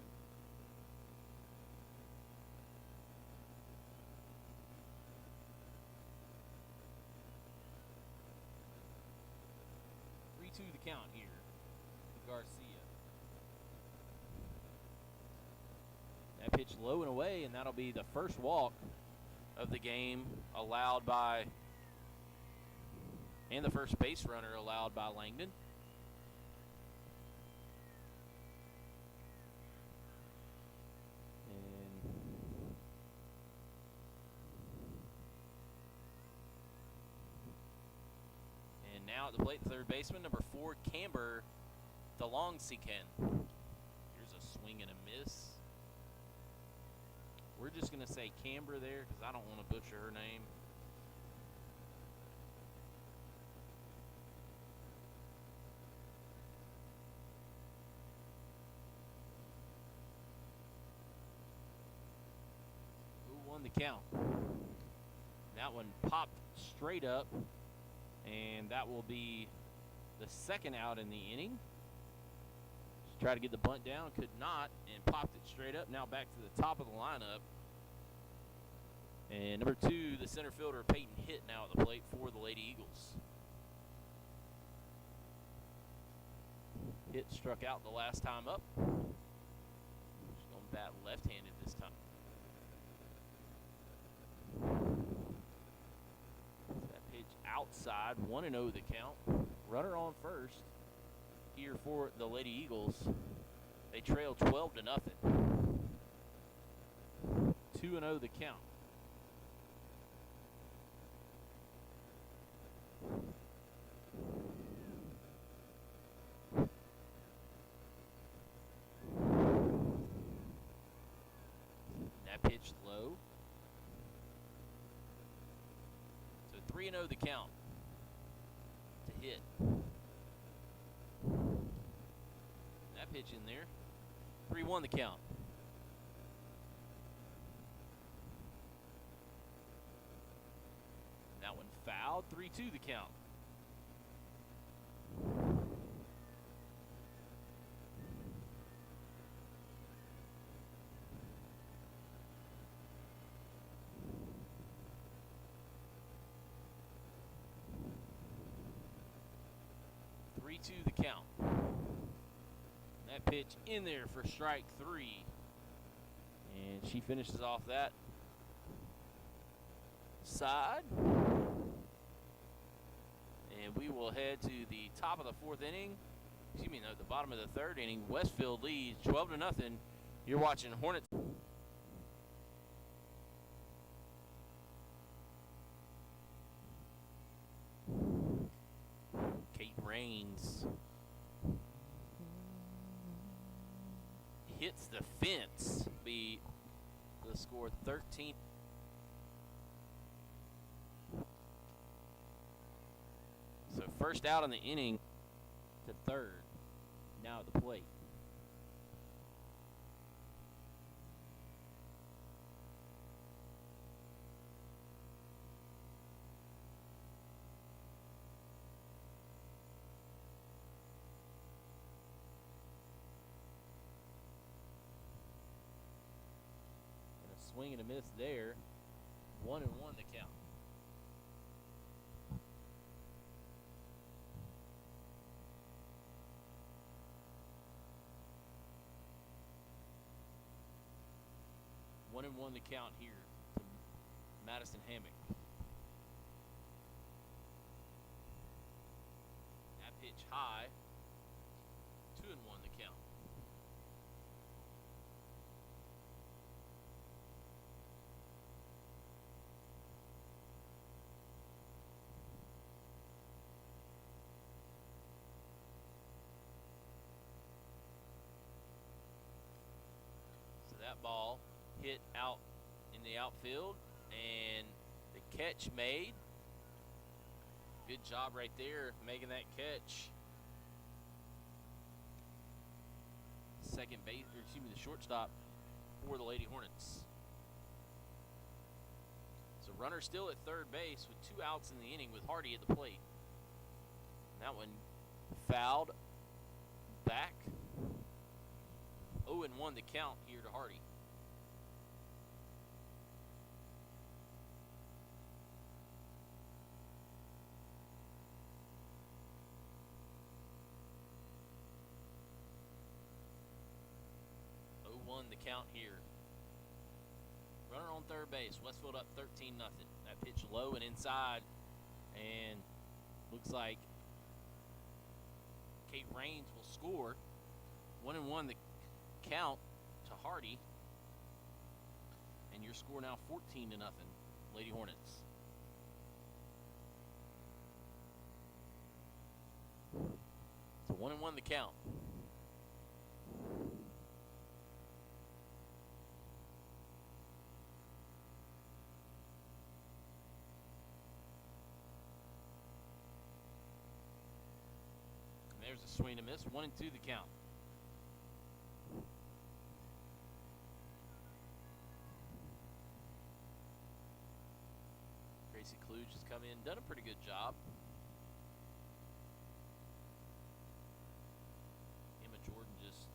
The count here to Garcia. That pitch low and away, and that'll be the first walk of the game allowed by, and the first base runner allowed by Langdon. And now at the plate, third baseman, number 4, Camber DeLongsecan. Here's a swing and a miss. We're just going to say Camber there because I don't want to butcher her name. Who won the count? That one popped straight up, and that will be the second out in the inning. Just tried to get the bunt down, could not, and popped it straight up. Now back to the top of the lineup. And number 2, the center fielder, Peyton Hitt, now at the plate for the Lady Eagles. Hitt struck out the last time up. She's going to bat left-handed this time. That pitch outside, 1-0 the count. Runner on first here for the Lady Eagles. They trail 12-0. 2-0 the count. That pitch low. So 3-0 the count to Hit. That pitch in there. 3-1 the count. That one fouled. 3-2 the count. The count. That pitch in there for strike 3. And she finishes off that side. And we will head to the top of the 4th inning. Excuse me, no, the bottom of the 3rd inning. Westfield leads 12-0. You're watching Hornets. Rains hits the fence. Be the score 13. So first out in the inning to 3rd. Now at the plate. Swing and a miss there. 1-1 the count. One and one the count here to Madison Hammock. That pitch high. 2-1 the count. That ball hit out in the outfield, and the catch made. Good job right there making that catch. Second base, or excuse me, the shortstop for the Lady Hornets. runner still at third base with 2 outs in the inning with Hardy at the plate. And that one fouled back. 0-1 the count here to Hardy. The count here. Runner on third base. Westfield up 13-0. That pitch low and inside, and looks like Kate Raines will score. 1-1 the count to Hardy, and your score now 14-0. Lady Hornets. So 1-1 the count. There's a swing and miss. 1-2 the count. Gracie Kluge has come in, done a pretty good job. Emma Jordan just,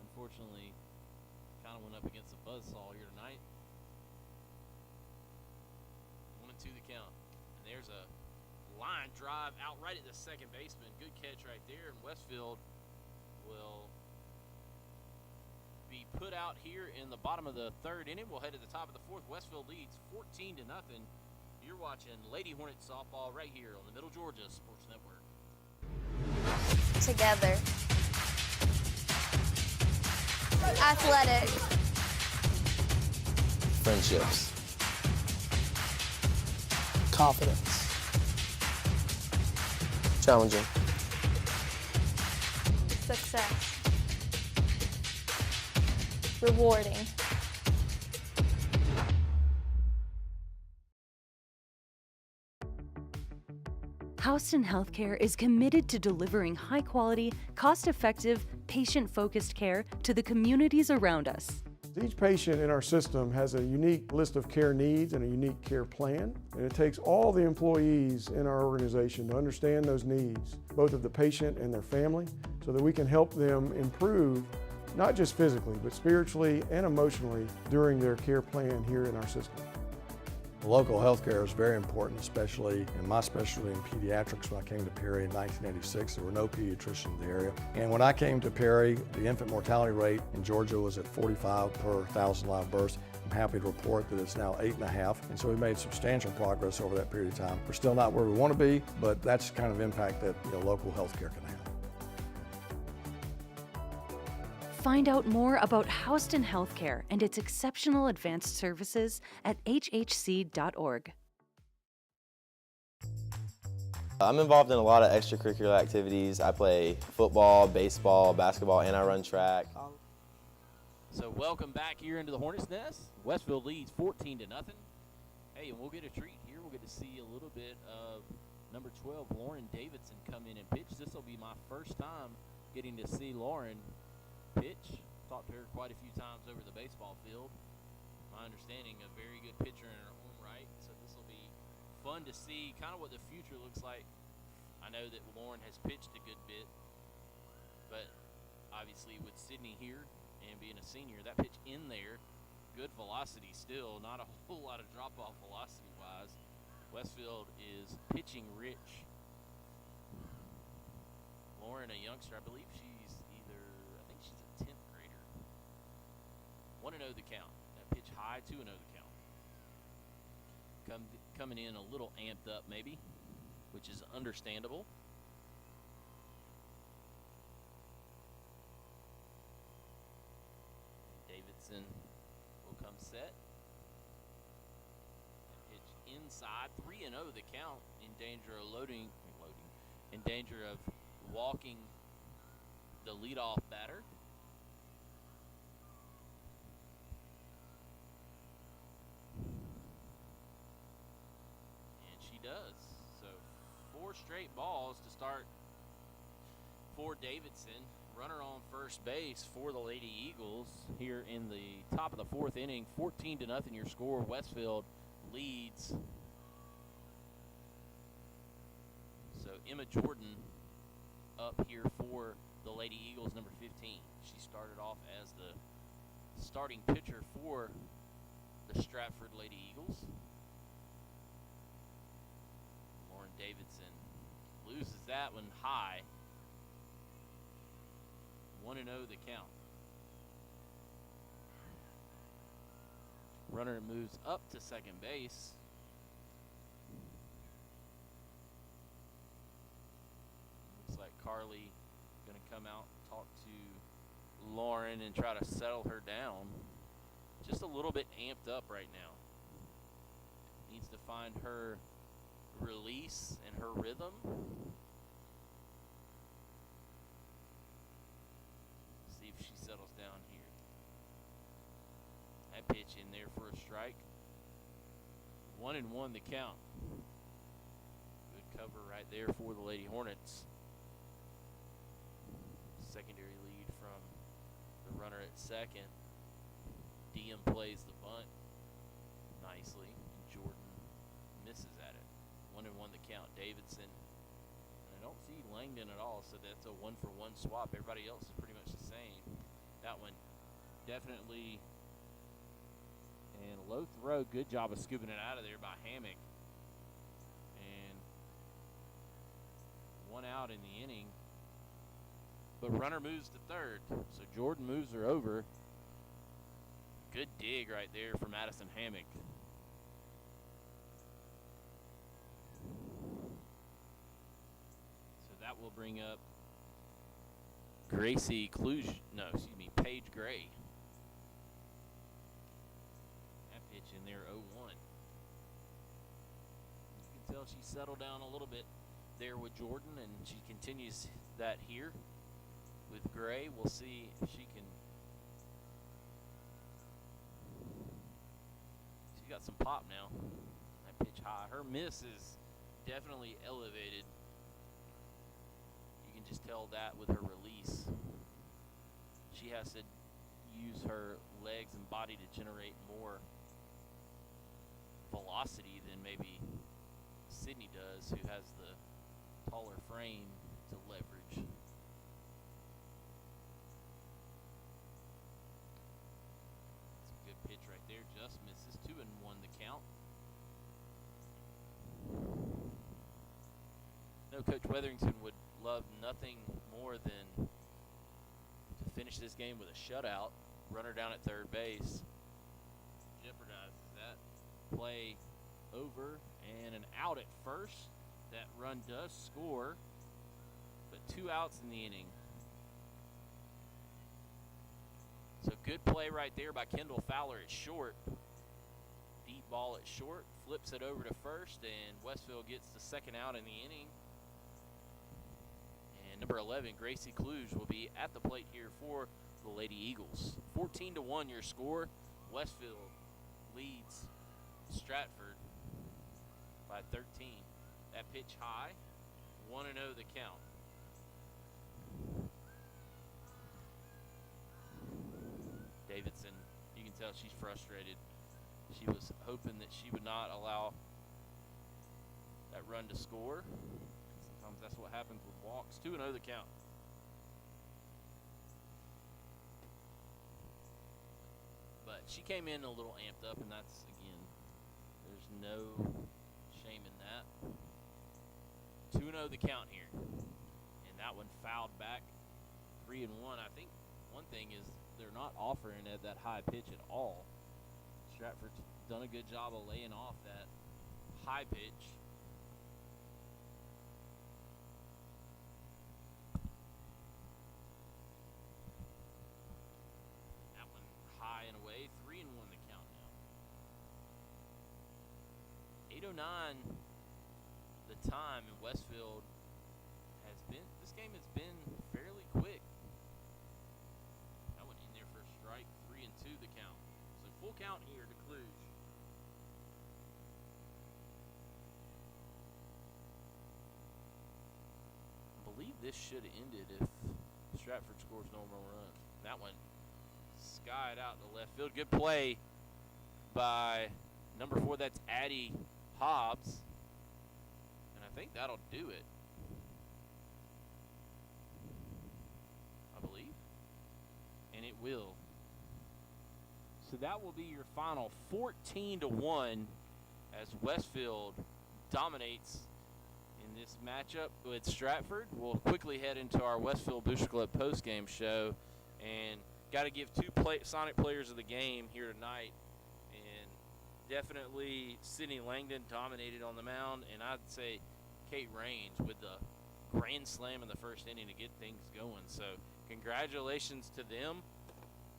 unfortunately, kind of went up against a buzzsaw here tonight. 1-2 the count. And there's a line drive out right at the second baseman. Good catch right there, and Westfield will be put out here in the bottom of the third inning. We'll head to the top of the fourth. Westfield leads 14-0. You're watching Lady Hornet softball right here on the Middle Georgia Sports Network. Together. Athletic. Friendships. Confidence. Challenging. Success. Rewarding. Houston Healthcare is committed to delivering high-quality, cost-effective, patient-focused care to the communities around us. Each patient in our system has a unique list of care needs and a unique care plan, and it takes all the employees in our organization to understand those needs, both of the patient and their family, so that we can help them improve, not just physically, but spiritually and emotionally during their care plan here in our system. Local health care is very important, especially in my specialty in pediatrics. When I came to Perry in 1986, there were no pediatricians in the area. And when I came to Perry, the infant mortality rate in Georgia was at 45 per 1,000 live births. I'm happy to report that it's now 8.5, and so we made substantial progress over that period of time. We're still not where we want to be, but that's the kind of impact that local health care can have. Find out more about Houston Healthcare and its exceptional advanced services at hhc.org. I'm involved in a lot of extracurricular activities. I play football, baseball, basketball, and I run track. So welcome back here into the Hornets' Nest. Westfield leads 14-0. Hey, and we'll get a treat here. We'll get to see a little bit of number 12, Lauren Davidson, come in and pitch. This will be my first time getting to see Lauren pitch. Talked to her quite a few times over the baseball field. My understanding, a very good pitcher in her own right. So this will be fun to see kind of what the future looks like. I know that Lauren has pitched a good bit, but obviously with Sydney here and being a senior, that pitch in there, good velocity still, not a whole lot of drop-off velocity-wise. Westfield is pitching rich. Lauren, a youngster, I believe she's I think she's a 10th grader. 1-0 the count. That pitch high, 2-0 the count. Coming in a little amped up maybe, which is understandable. Davidson will come set. That pitch inside, 3-0 the count, in danger of in danger of walking the leadoff batter. And she does. So 4 straight balls to start for Davidson. Runner on first base for the Lady Eagles here in the top of the 4th inning. 14-0 your score. Westfield leads. So Emma Jordan up here for the Lady Eagles, number 15. She started off as the starting pitcher for the Stratford Lady Eagles. Lauren Davidson loses that one high. 1-0 the count. Runner moves up to second base. Looks like Carly going to come out, talk to Lauren, and try to settle her down. Just a little bit amped up right now. Needs to find her release and her rhythm. See if she settles down here. That pitch in there for a strike. 1-1 the count. Good cover right there for the Lady Hornets. Secondary lead from the runner at second. Diem plays the bunt nicely, and Jordan misses at it. 1-1 the count. Davidson. And I don't see Langdon at all, so that's a 1-for-1 swap. Everybody else is pretty much the same. That one definitely. And low throw, good job of scooping it out of there by Hammock. And 1 out in the inning. But runner moves to third, so Jordan moves her over. Good dig right there for Madison Hammock. So that will bring up Paige Gray. Pitch in there, 0-1. You can tell she settled down a little bit there with Jordan, and she continues that here with Gray. We'll see if she can. She's got some pop now. That pitch high. Her miss is definitely elevated. You can just tell that with her release. She has to use her legs and body to generate more velocity than maybe Sydney does, who has the taller frame to leverage. That's a good pitch right there. Just misses. 2-1 the count. No, Coach Weatherington would love nothing more than to finish this game with a shutout. Runner down at third base. Jeopardizes that play over, and an out at first. That run does score, but 2 outs in the inning. So good play right there by Kendall Fowler at short. Deep ball at short, flips it over to first, and Westfield gets the second out in the inning. And number 11, Gracie Kluge, will be at the plate here for the Lady Eagles. 14-1 your score. Westfield leads Stratford by 13. That pitch high, 1-0 the count. Davidson, you can tell she's frustrated. She was hoping that she would not allow that run to score. Sometimes that's what happens with walks. 2-0 the count. But she came in a little amped up, and that's, again, there's no shame in that. 2-0 the count here. And that one fouled back. 3-1. I think one thing is they're not offering at that high pitch at all. Stratford's done a good job of laying off that high pitch. That one high and away. 3-1 the count now. 8:09 the time, in Westfield has been, this game has been fairly quick. That went in there for a strike. 3-2 the count. So full count here to Kluge. I believe this should have ended if Stratford scores no more runs. That one skied out to left field. Good play by Number 4, that's Addie Hobbs. And I think that'll do it, I believe. And it will. So that will be your final 14-1 as Westfield dominates in this matchup with Stratford. We'll quickly head into our Westfield Booster Club postgame show, and got to give 2 Sonic players of the game here tonight. And definitely Sydney Langdon dominated on the mound, and I'd say Kate Raines with the grand slam in the first inning to get things going. So congratulations to them,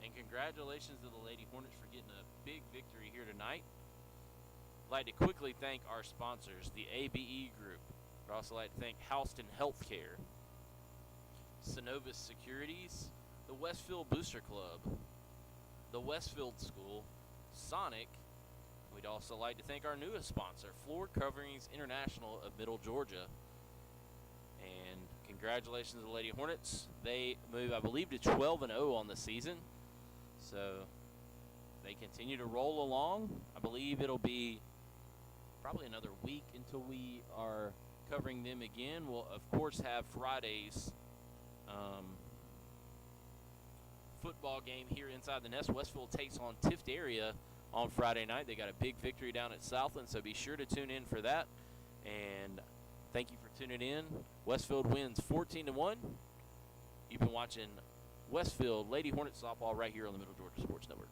and congratulations to the Lady Hornets for getting a big victory here tonight. I'd like to quickly thank our sponsors, the ABE Group. I'd also like to thank Houston Healthcare, Synovus Securities, the Westfield Booster Club, the Westfield School, Sonic. We'd also like to thank our newest sponsor, Floor Coverings International of Middle Georgia. And congratulations to the Lady Hornets. They move, I believe, to 12-0 on the season. So they continue to roll along. I believe it'll be probably another week until we are covering them again. We'll, of course, have Friday's football game here inside the nest. Westfield takes on Tift Area on Friday night. They got a big victory down at Southland, so be sure to tune in for that. And thank you for tuning in. Westfield wins 14-1. You've been watching Westfield Lady Hornets softball right here on the Middle Georgia Sports Network.